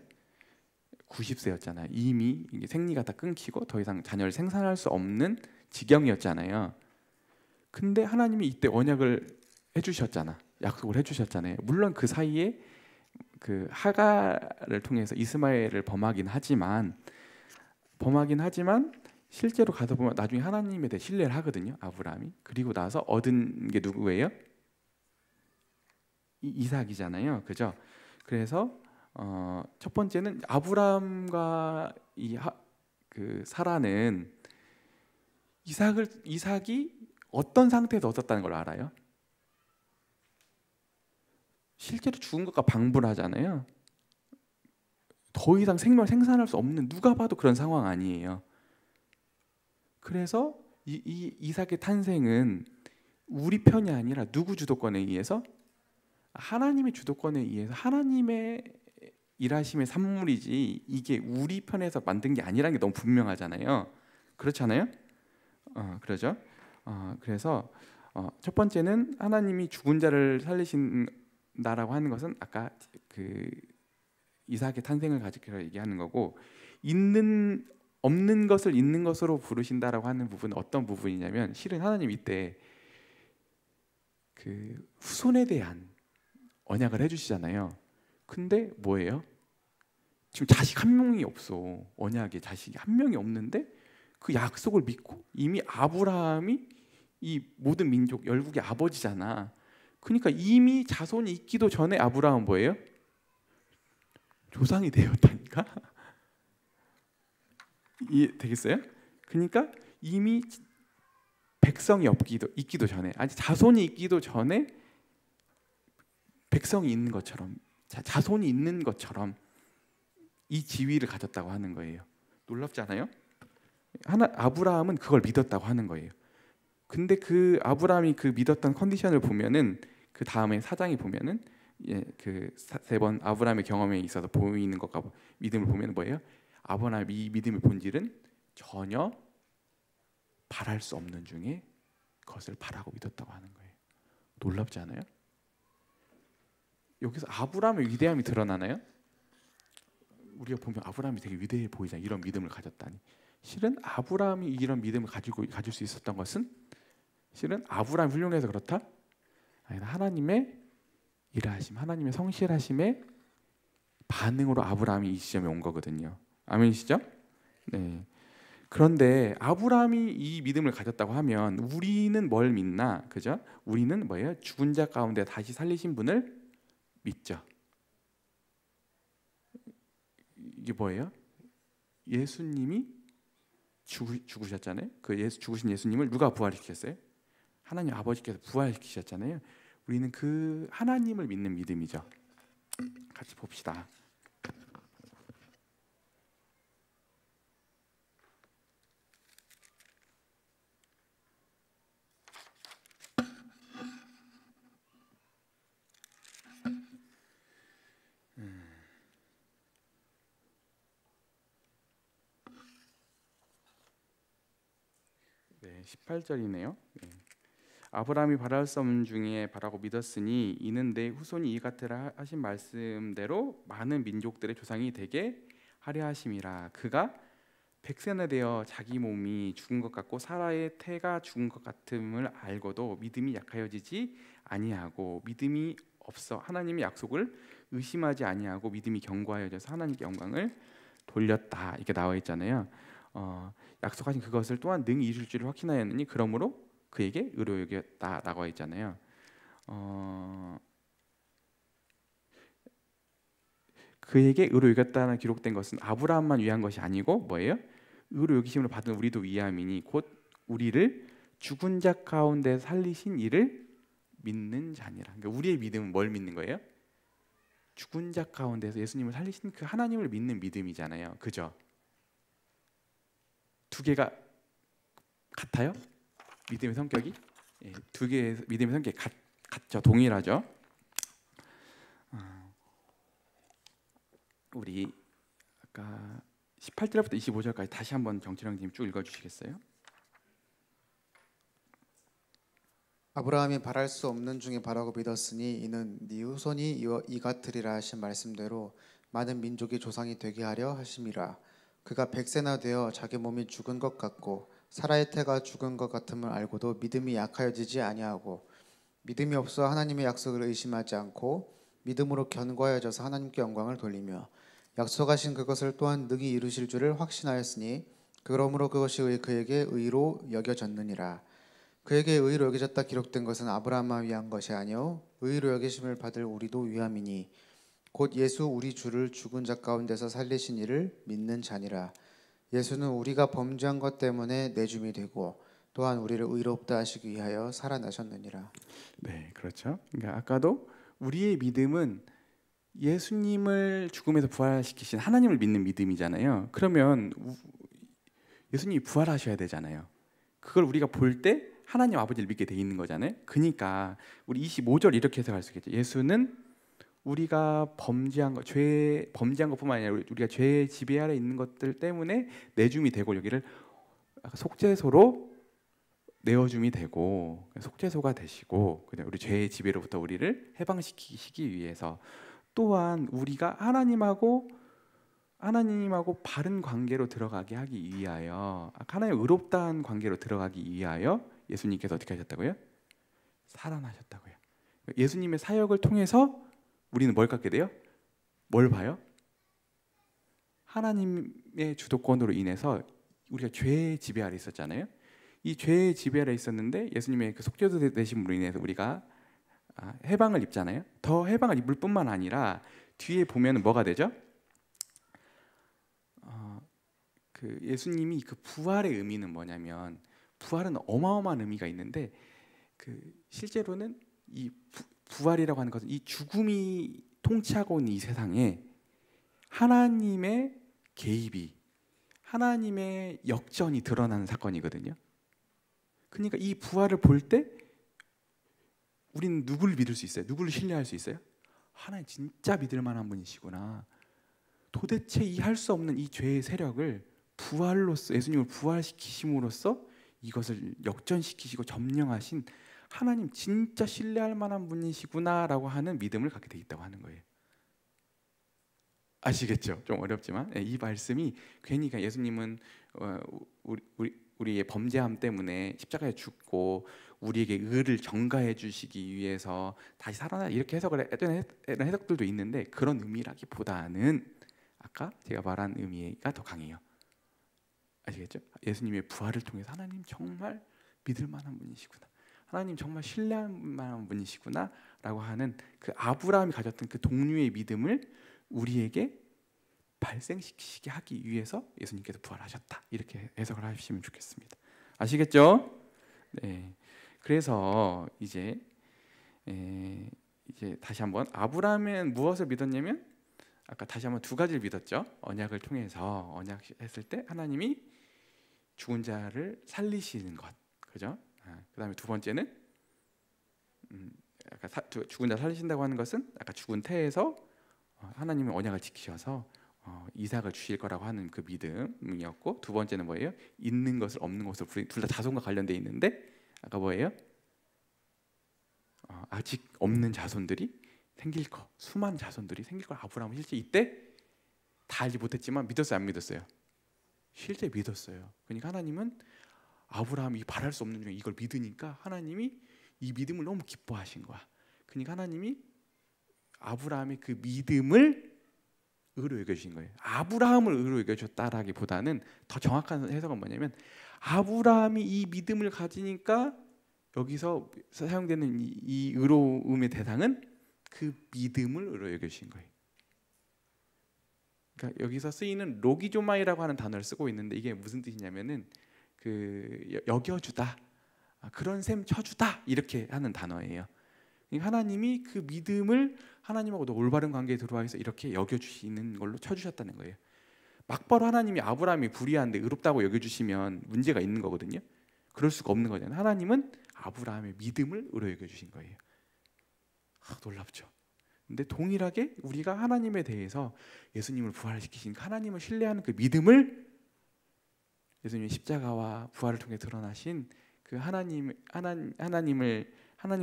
90세였잖아요. 이미 이게 생리가 다 끊기고 더 이상 자녀를 생산할 수 없는 지경이었잖아요. 근데 하나님이 이때 언약을 해주셨잖아. 약속을 해주셨잖아요. 물론 그 사이에 그 하가를 통해서 이스마엘을 범하긴 하지만 실제로 가서 보면 나중에 하나님에 대해 신뢰를 하거든요. 아브라함이. 그리고 나서 얻은 게 누구예요? 이삭이잖아요. 그죠? 그래서 첫 번째는 아브라함과 그 사라는 이삭이 어떤 상태에서 얻었다는 걸 알아요? 실제로 죽은 것과 방불하잖아요. 더 이상 생명을 생산할 수 없는, 누가 봐도 그런 상황 아니에요. 그래서 이 이삭의 탄생은 우리 편이 아니라 누구 주도권에 의해서? 하나님의 주도권에 의해서 하나님의 일하심의 산물이지, 이게 우리 편에서 만든 게 아니라는 게 너무 분명하잖아요. 그렇잖아요. 그러죠. 그래서 첫 번째는 하나님이 죽은 자를 살리신다라고 하는 것은 아까 그 이삭의 탄생을 가지고 얘기하는 거고, 없는 것을 있는 것으로 부르신다라고 하는 부분은 어떤 부분이냐면, 실은 하나님 이때 그 후손에 대한 언약을 해주시잖아요. 근데 뭐예요? 지금 자식 한 명이 없어. 언약에 자식이 한 명이 없는데 그 약속을 믿고, 이미 아브라함이 이 모든 민족 열국의 아버지잖아. 그러니까 이미 자손이 있기도 전에 아브라함은 뭐예요? 조상이 되었다니까. 이해 되겠어요? 그러니까 이미 백성이 있기도 전에, 아니 자손이 있기도 전에 백성이 있는 것처럼, 자손이 있는 것처럼 이 지위를 가졌다고 하는 거예요. 놀랍지 않아요? 아브라함은 그걸 믿었다고 하는 거예요. 근데 그 아브라함이 그 믿었던 컨디션을 보면은, 그 다음에 사장이 보면은, 그 세 번 아브라함의 경험에 있어서 보이는 것과 믿음을 보면 뭐예요? 아브라함의 이 믿음의 본질은 전혀 바랄 수 없는 중에 그것을 바라고 믿었다고 하는 거예요. 놀랍지 않아요? 여기서 아브라함의 위대함이 드러나나요? 우리가 보면 아브라함이 되게 위대해 보이잖아요. 이런 믿음을 가졌다니. 실은 아브라함이 이런 믿음을 가질 수 있었던 것은, 실은 아브라함이 훌륭해서 그렇다? 아니, 하나님의 일하심, 하나님의 성실하심의 반응으로 아브라함이 이 지점에 온 거거든요. 아멘이시죠? 네. 그런데 아브라함이 이 믿음을 가졌다고 하면 우리는 뭘 믿나? 그죠? 우리는 뭐예요? 죽은 자 가운데 다시 살리신 분을 믿죠. 이게 뭐예요? 예수님이 죽으셨잖아요. 그 죽으신 예수님을 누가 부활시켰어요? 하나님 아버지께서 부활시키셨잖아요. 우리는 그 하나님을 믿는 믿음이죠. 같이 봅시다. 네, 18절이네요. 네. 아브라함이 바랄 수 없는 중에 바라고 믿었으니 이는 내 후손이 이 같으라 하신 말씀대로 많은 민족들의 조상이 되게 하려 하심이라. 그가 백세나 되어 자기 몸이 죽은 것 같고 사라의 태가 죽은 것 같음을 알고도 믿음이 약하여지지 아니하고, 믿음이 없어 하나님의 약속을 의심하지 아니하고 믿음이 견고하여져서 하나님께 영광을 돌렸다. 이렇게 나와 있잖아요. 약속하신 그것을 또한 능히 이룰 줄을 확신하였느니 그러므로 그에게 의로 여겼다라고 했잖아요. 그에게 의로 여겼다는 기록된 것은 아브라함만 위한 것이 아니고 뭐예요? 의로 여기심을 받은 우리도 위함이니 곧 우리를 죽은 자 가운데 살리신 이를 믿는 자니라. 그러니까 우리의 믿음은 뭘 믿는 거예요? 죽은 자 가운데서 예수님을 살리신 그 하나님을 믿는 믿음이잖아요. 그죠? 두 개가 같아요? 믿음의 성격이? 두 개의 믿음의 성격이 같죠. 동일하죠. 우리 아까 18절부터 25절까지 다시 한번 정철영님 쭉 읽어주시겠어요? 아브라함이 바랄 수 없는 중에 바라고 믿었으니 이는 네 후손이 이 같으리라 하신 말씀대로 많은 민족의 조상이 되게 하려 하심이라. 그가 백세나 되어 자기 몸이 죽은 것 같고 사라의 태가 죽은 것 같음을 알고도 믿음이 약하여지지 아니하고, 믿음이 없어 하나님의 약속을 의심하지 않고 믿음으로 견고하여져서 하나님께 영광을 돌리며 약속하신 그것을 또한 능히 이루실 줄을 확신하였으니 그러므로 그것이 그에게 의로 여겨졌느니라. 그에게 의로 여겨졌다 기록된 것은 아브라함만 위한 것이 아니요 의로 여기심을 받을 우리도 위함이니 곧 예수 우리 주를 죽은 자 가운데서 살리신 이를 믿는 자니라. 예수는 우리가 범죄한 것 때문에 내줌이 되고 또한 우리를 의롭다 하시기 위하여 살아나셨느니라. 네, 그렇죠. 그러니까 아까도 우리의 믿음은 예수님을 죽음에서 부활시키신 하나님을 믿는 믿음이잖아요. 그러면 예수님이 부활하셔야 되잖아요. 그걸 우리가 볼 때 하나님 아버지를 믿게 돼 있는 거잖아요. 그러니까 우리 25절 이렇게 해석할 수 있겠죠. 예수는 우리가 범죄한 것뿐만 아니라 우리가 죄의 지배 아래 있는 것들 때문에 내줌이 되고 여기를 속죄소로 내어줌이 되고 속죄소가 되시고 그냥 우리 죄의 지배로부터 우리를 해방시키시기 위해서 또한 우리가 하나님하고 바른 관계로 들어가게 하기 위하여 하나님 의롭다한 관계로 들어가기 위하여 예수님께서 어떻게 하셨다고요? 살아나셨다고요. 예수님의 사역을 통해서 우리는 뭘 갖게 돼요? 뭘 봐요? 하나님의 주도권으로 인해서 우리가 죄의 지배 아래 있었잖아요. 이 죄의 지배 아래 있었는데 예수님의 그 속죄도 되심으로 인해서 우리가 해방을 입잖아요. 더 해방을 입을 뿐만 아니라 뒤에 보면 뭐가 되죠? 그 예수님이 그 부활의 의미는 뭐냐면 부활은 어마어마한 의미가 있는데 그 실제로는 이 부활이라고 하는 것은 이 죽음이 통치하고 있는 이 세상에 하나님의 개입이 하나님의 역전이 드러나는 사건이거든요. 그러니까 이 부활을 볼 때 우리는 누구를 믿을 수 있어요? 누구를 신뢰할 수 있어요? 하나님 진짜 믿을 만한 분이시구나. 도대체 이 할 수 없는 이 죄의 세력을 부활로서 예수님을 부활시키심으로써 이것을 역전시키시고 점령하신 하나님 진짜 신뢰할 만한 분이시구나라고 하는 믿음을 갖게 돼 있다고 하는 거예요. 아시겠죠? 좀 어렵지만 이 말씀이 괜히 예수님은 우리의 범죄함 때문에 십자가에 죽고 우리에게 의를 전가해 주시기 위해서 다시 살아나 이렇게 해석을 했던 해석들도 있는데 그런 의미라기보다는 아까 제가 말한 의미가 더 강해요. 아시겠죠? 예수님의 부활을 통해서 하나님 정말 믿을 만한 분이시구나. 하나님 정말 신뢰할 만한 분이시구나 라고 하는 그 아브라함이 가졌던 그 동류의 믿음을 우리에게 발생시키게 하기 위해서 예수님께서 부활하셨다. 이렇게 해석을 하시면 좋겠습니다. 아시겠죠? 네. 그래서 이제 다시 한번 아브라함은 무엇을 믿었냐면 아까 다시 한번 두 가지를 믿었죠. 언약을 통해서 언약했을 때 하나님이 죽은 자를 살리시는 것, 그죠? 그다음에 두 번째는 아까 죽은 자 살리신다고 하는 것은 아까 죽은 태에서 하나님의 언약을 지키셔서 이삭을 주실 거라고 하는 그 믿음이었고 두 번째는 뭐예요? 있는 것을 없는 것을 둘 다 자손과 관련돼 있는데 아까 뭐예요? 아직 없는 자손들이 생길 거, 수많은 자손들이 생길 걸 아브라함은 실제 이때 다 알지 못했지만 믿었어요, 안 믿었어요? 실제 믿었어요. 그러니까 하나님은 아브라함이 바랄 수 없는 중에 이걸 믿으니까 하나님이 이 믿음을 너무 기뻐하신 거야. 그러니까 하나님이 아브라함의 그 믿음을 의로 여겨주신 거예요. 아브라함을 의로 여겨줬다라기보다는 더 정확한 해석은 뭐냐면 아브라함이 이 믿음을 가지니까 여기서 사용되는 이 의로움의 대상은 그 믿음을 의로 여겨주신 거예요. 그러니까 여기서 쓰이는 로기조마이라고 하는 단어를 쓰고 있는데 이게 무슨 뜻이냐면은 그 여겨주다, 그런 셈 쳐주다 이렇게 하는 단어예요. 그러니까 하나님이 그 믿음을 하나님하고 올바른 관계에 들어와 있어 이렇게 여겨주시는 걸로 쳐주셨다는 거예요. 막바로 하나님이 아브라함이 불의한데 의롭다고 여겨주시면 문제가 있는 거거든요. 그럴 수가 없는 거잖아요. 하나님은 아브라함의 믿음을 의로 여겨주신 거예요. 놀랍죠. 근데 동일하게 우리가 하나님에 대해서 예수님을 부활시키신 하나님을 신뢰하는 그 믿음을 예수님의 십자가와 부활을 통해 드러나신 그 하나님의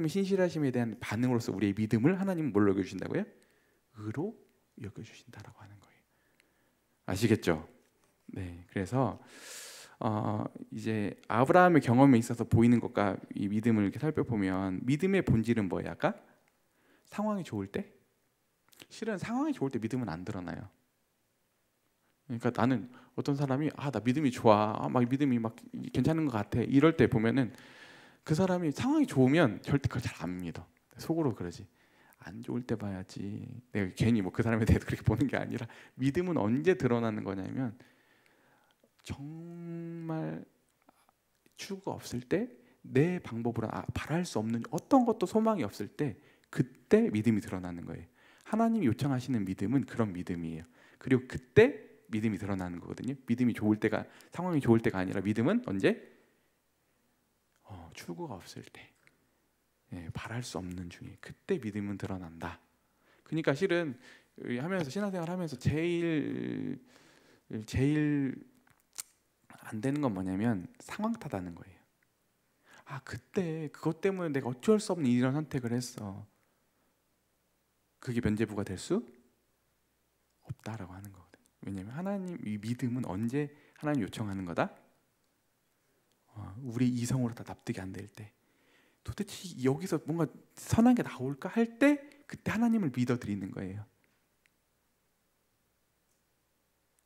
신실하심에 대한 반응으로서 우리의 믿음을 하나님은 뭘로 여겨주신다고요? 의로 여겨주신다라고 하는 거예요. 아시겠죠? 네, 그래서 이제 아브라함의 경험에 있어서 보이는 것과 이 믿음을 이렇게 살펴보면 믿음의 본질은 뭐예요? 아까 상황이 좋을 때? 실은 상황이 좋을 때 믿음은 안 드러나요. 그러니까 나는 어떤 사람이 나 믿음이 좋아, 막 믿음이 막 괜찮은 것 같아 이럴 때 보면은 그 사람이 상황이 좋으면 절대 그걸 잘 안 믿어. 속으로 그러지. 안 좋을 때 봐야지. 내가 괜히 뭐 그 사람에 대해서 그렇게 보는 게 아니라 믿음은 언제 드러나는 거냐면 정말 추구가 없을 때 내 방법으로 바랄 수 없는 어떤 것도 소망이 없을 때 그때 믿음이 드러나는 거예요. 하나님이 요청하시는 믿음은 그런 믿음이에요. 그리고 그때 믿음이 드러나는 거거든요. 믿음이 좋을 때가, 상황이 좋을 때가 아니라 믿음은 언제? 출구가 없을 때, 바랄 수 없는 중에 그때 믿음은 드러난다. 그러니까 실은 하면서 신앙생활 하면서 제일 안 되는 건 뭐냐면 상황 탓하는 거예요. 그때 그것 때문에 내가 어쩔 수 없는 이런 선택을 했어. 그게 면죄부가 될 수 없다라고 하는 거거든요. 왜냐하면 하나님, 이 믿음은 언제 하나님 요청하는 거다? 우리 이성으로 다 납득이 안 될 때, 도대체 여기서 뭔가 선한 게 나올까 할 때, 그때 하나님을 믿어드리는 거예요.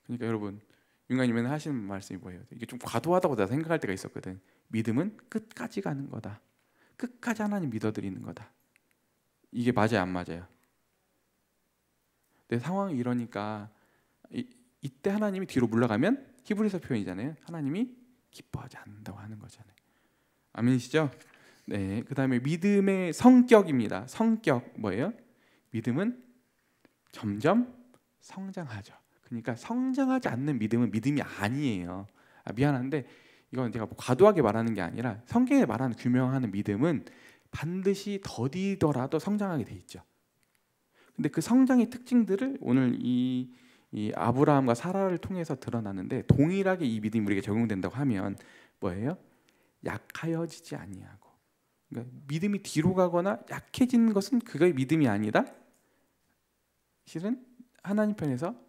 그러니까 여러분, 윤가님은 하시는 말씀이 뭐예요? 이게 좀 과도하다고 내가 생각할 때가 있었거든. 믿음은 끝까지 가는 거다. 끝까지 하나님 믿어드리는 거다. 이게 맞아요, 안 맞아요? 내 상황이 이러니까 이때 하나님이 뒤로 물러가면, 히브리서 표현이잖아요. 하나님이 기뻐하지 않는다고 하는 거잖아요. 아멘이시죠? 네. 그 다음에 믿음의 성격입니다. 성격 뭐예요? 믿음은 점점 성장하죠. 그러니까 성장하지 않는 믿음은 믿음이 아니에요. 미안한데 이건 제가 뭐 과도하게 말하는 게 아니라 성경에 말하는 규명하는 믿음은 반드시 더디더라도 성장하게 돼 있죠. 근데 그 성장의 특징들을 오늘 이 아브라함과 사라를 통해서 드러나는데, 동일하게 이 믿음이 우리에게 적용된다고 하면 뭐예요? 약하여지지 아니하고. 그러니까 믿음이 뒤로 가거나 약해지는 것은 그거의 믿음이 아니다. 실은 하나님 편에서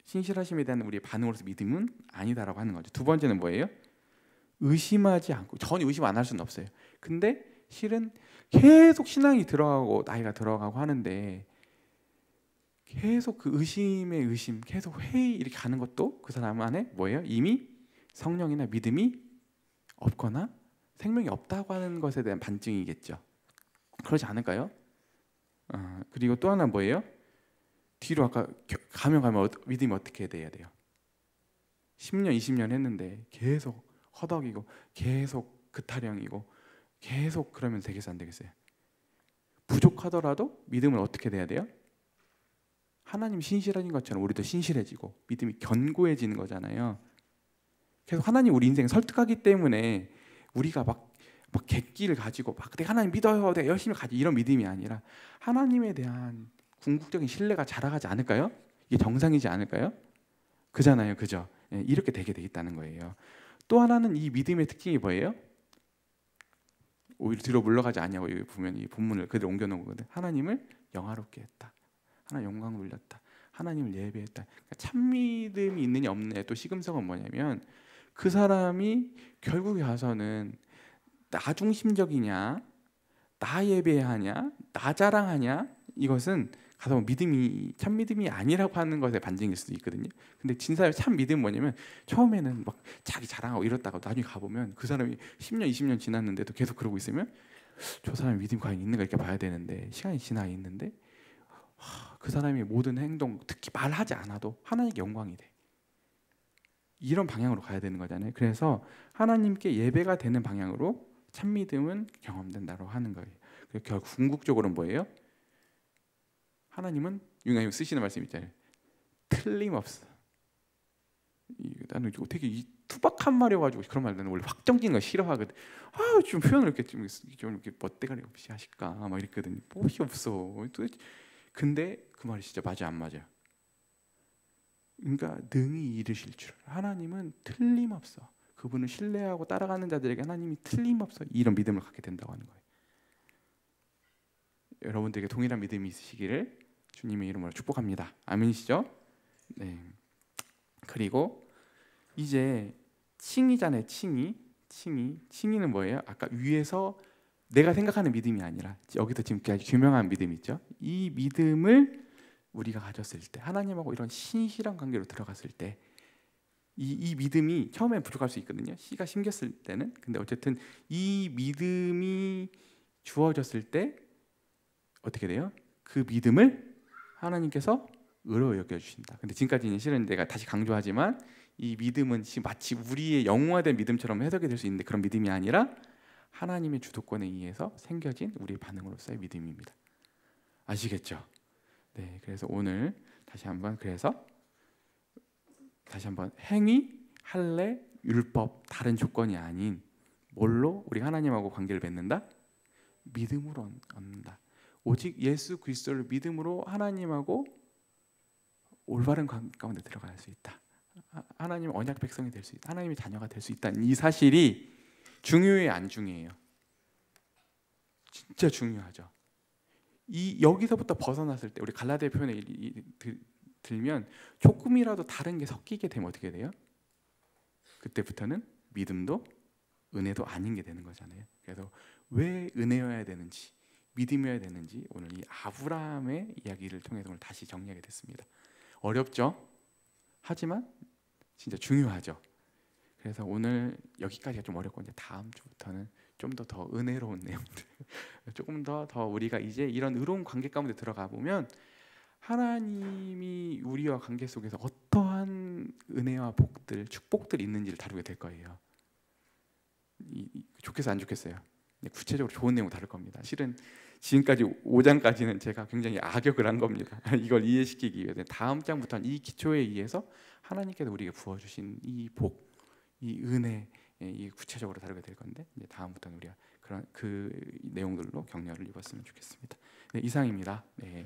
신실하심에 대한 우리의 반응으로서 믿음은 아니다라고 하는 거죠. 두 번째는 뭐예요? 의심하지 않고. 전혀 의심 안 할 수는 없어요. 근데 실은 계속 신앙이 들어가고 나이가 들어가고 하는데, 계속 그 의심의 의심, 계속 회의 이렇게 가는 것도 그 사람 안에 뭐예요? 이미 성령이나 믿음이 없거나 생명이 없다고 하는 것에 대한 반증이겠죠. 그렇지 않을까요? 그리고 또 하나 뭐예요? 뒤로 아까 가면 믿음이 어떻게 돼야 돼요? 10년, 20년 했는데 계속 허덕이고 계속 그타령이고 계속 그러면 되겠어요, 안 되겠어요? 부족하더라도 믿음은 어떻게 돼야 돼요? 하나님 신실하신 것처럼 우리도 신실해지고 믿음이 견고해지는 거잖아요. 계속 하나님 우리 인생을 설득하기 때문에 우리가 막 객기를 가지고 막 내가 하나님 믿어요, 내가 열심히 가지, 이런 믿음이 아니라 하나님에 대한 궁극적인 신뢰가 자라가지 않을까요? 이게 정상이지 않을까요? 그잖아요, 그죠? 이렇게 되게 돼 있다는 거예요. 또 하나는 이 믿음의 특징이 뭐예요? 오히려 뒤로 물러가지 않냐고. 여기 보면 이 본문을 그대로 옮겨놓은 거거든. 하나님을 영화롭게 했다. 하나님 영광 돌렸다. 하나님을 예배했다. 그러니까 참 믿음이 있느냐 없느냐 또 시금석은 뭐냐면, 그 사람이 결국에 가서는 나 중심적이냐, 나 예배하냐, 나 자랑하냐, 이것은 가서 믿음이 참 믿음이 아니라고 하는 것에 반증일 수도 있거든요. 근데 진짜의 참 믿음은 뭐냐면, 처음에는 막 자기 자랑하고 이렇다가 나중에 가보면 그 사람이 10년, 20년 지났는데도 계속 그러고 있으면 저 사람이 믿음이 과연 있는가 이렇게 봐야 되는데, 시간이 지나 있는데 그 사람의 모든 행동, 특히 말하지 않아도 하나님께 영광이 돼. 이런 방향으로 가야 되는 거잖아요. 그래서 하나님께 예배가 되는 방향으로 참 믿음은 경험된다고 하는 거예요. 결국 궁극적으로는 뭐예요? 하나님은 유나님 쓰시는 말씀 있잖아요. 틀림없어. 나는 되게 이 투박한 말이어가지고 그런 말 나는 원래 확정적인 거 싫어하거든. 좀 표현을 이렇게 좀 이렇게 멋대가리 없이 하실까 막 이랬거든요. 뭐이 없어. 근데 그 말이 진짜 맞아 안 맞아? 그러니까 능히 이르실 줄. 하나님은 틀림없어. 그분을 신뢰하고 따라가는 자들에게 하나님이 틀림없어. 이런 믿음을 갖게 된다고 하는 거예요. 여러분들에게 동일한 믿음이 있으시기를 주님의 이름으로 축복합니다. 아멘이시죠? 네. 그리고 이제 칭의잖아요. 칭의는 뭐예요? 아까 위에서 내가 생각하는 믿음이 아니라 여기서 지금까지 규명한 믿음 있죠? 이 믿음을 우리가 가졌을 때, 하나님하고 이런 신실한 관계로 들어갔을 때, 이 믿음이 처음엔 부족할 수 있거든요. 씨가 심겼을 때는. 근데 어쨌든 이 믿음이 주어졌을 때 어떻게 돼요? 그 믿음을 하나님께서 의로 여겨주신다. 근데 지금까지는 실은 내가 다시 강조하지만, 이 믿음은 마치 우리의 영웅화된 믿음처럼 해석이 될 수 있는데, 그런 믿음이 아니라 하나님의 주도권에 의해서 생겨진 우리의 반응으로서의 믿음입니다. 아시겠죠? 네, 그래서 오늘 다시 한번 행위, 할례, 율법 다른 조건이 아닌 뭘로 우리 하나님하고 관계를 맺는다? 믿음으로 얻는다. 오직 예수 그리스도를 믿음으로 하나님하고 올바른 관계 가운데 들어갈 수 있다. 하나님 언약 백성이 될 수 있다. 하나님의 자녀가 될 수 있다는 이 사실이 중요해요, 안 중요해요? 진짜 중요하죠. 이 여기서부터 벗어났을 때 우리 갈라디아 표현에 들면 조금이라도 다른 게 섞이게 되면 어떻게 돼요? 그때부터는 믿음도 은혜도 아닌 게 되는 거잖아요. 그래서 왜 은혜여야 되는지, 믿음이어야 되는지 오늘 이 아브라함의 이야기를 통해서 오늘 다시 정리하게 됐습니다. 어렵죠? 하지만 진짜 중요하죠. 그래서 오늘 여기까지가 좀 어렵고 이제 다음 주부터는 좀 더 은혜로운 내용들, 조금 더 우리가 이제 이런 의로운 관계 가운데 들어가 보면 하나님이 우리와 관계 속에서 어떠한 은혜와 복들, 축복들이 있는지를 다루게 될 거예요. 좋겠어요, 안 좋겠어요? 구체적으로 좋은 내용 다룰 겁니다. 실은 지금까지 5장까지는 제가 굉장히 악역을 한 겁니다. 이걸 이해시키기 위해서 다음 장부터는 이 기초에 의해서 하나님께서 우리에게 부어주신 이 복, 이 은혜, 이 구체적으로 다루게 될 건데 이제 다음부터는 우리가 그런 그 내용들로 격려를 입었으면 좋겠습니다. 네, 이상입니다. 네.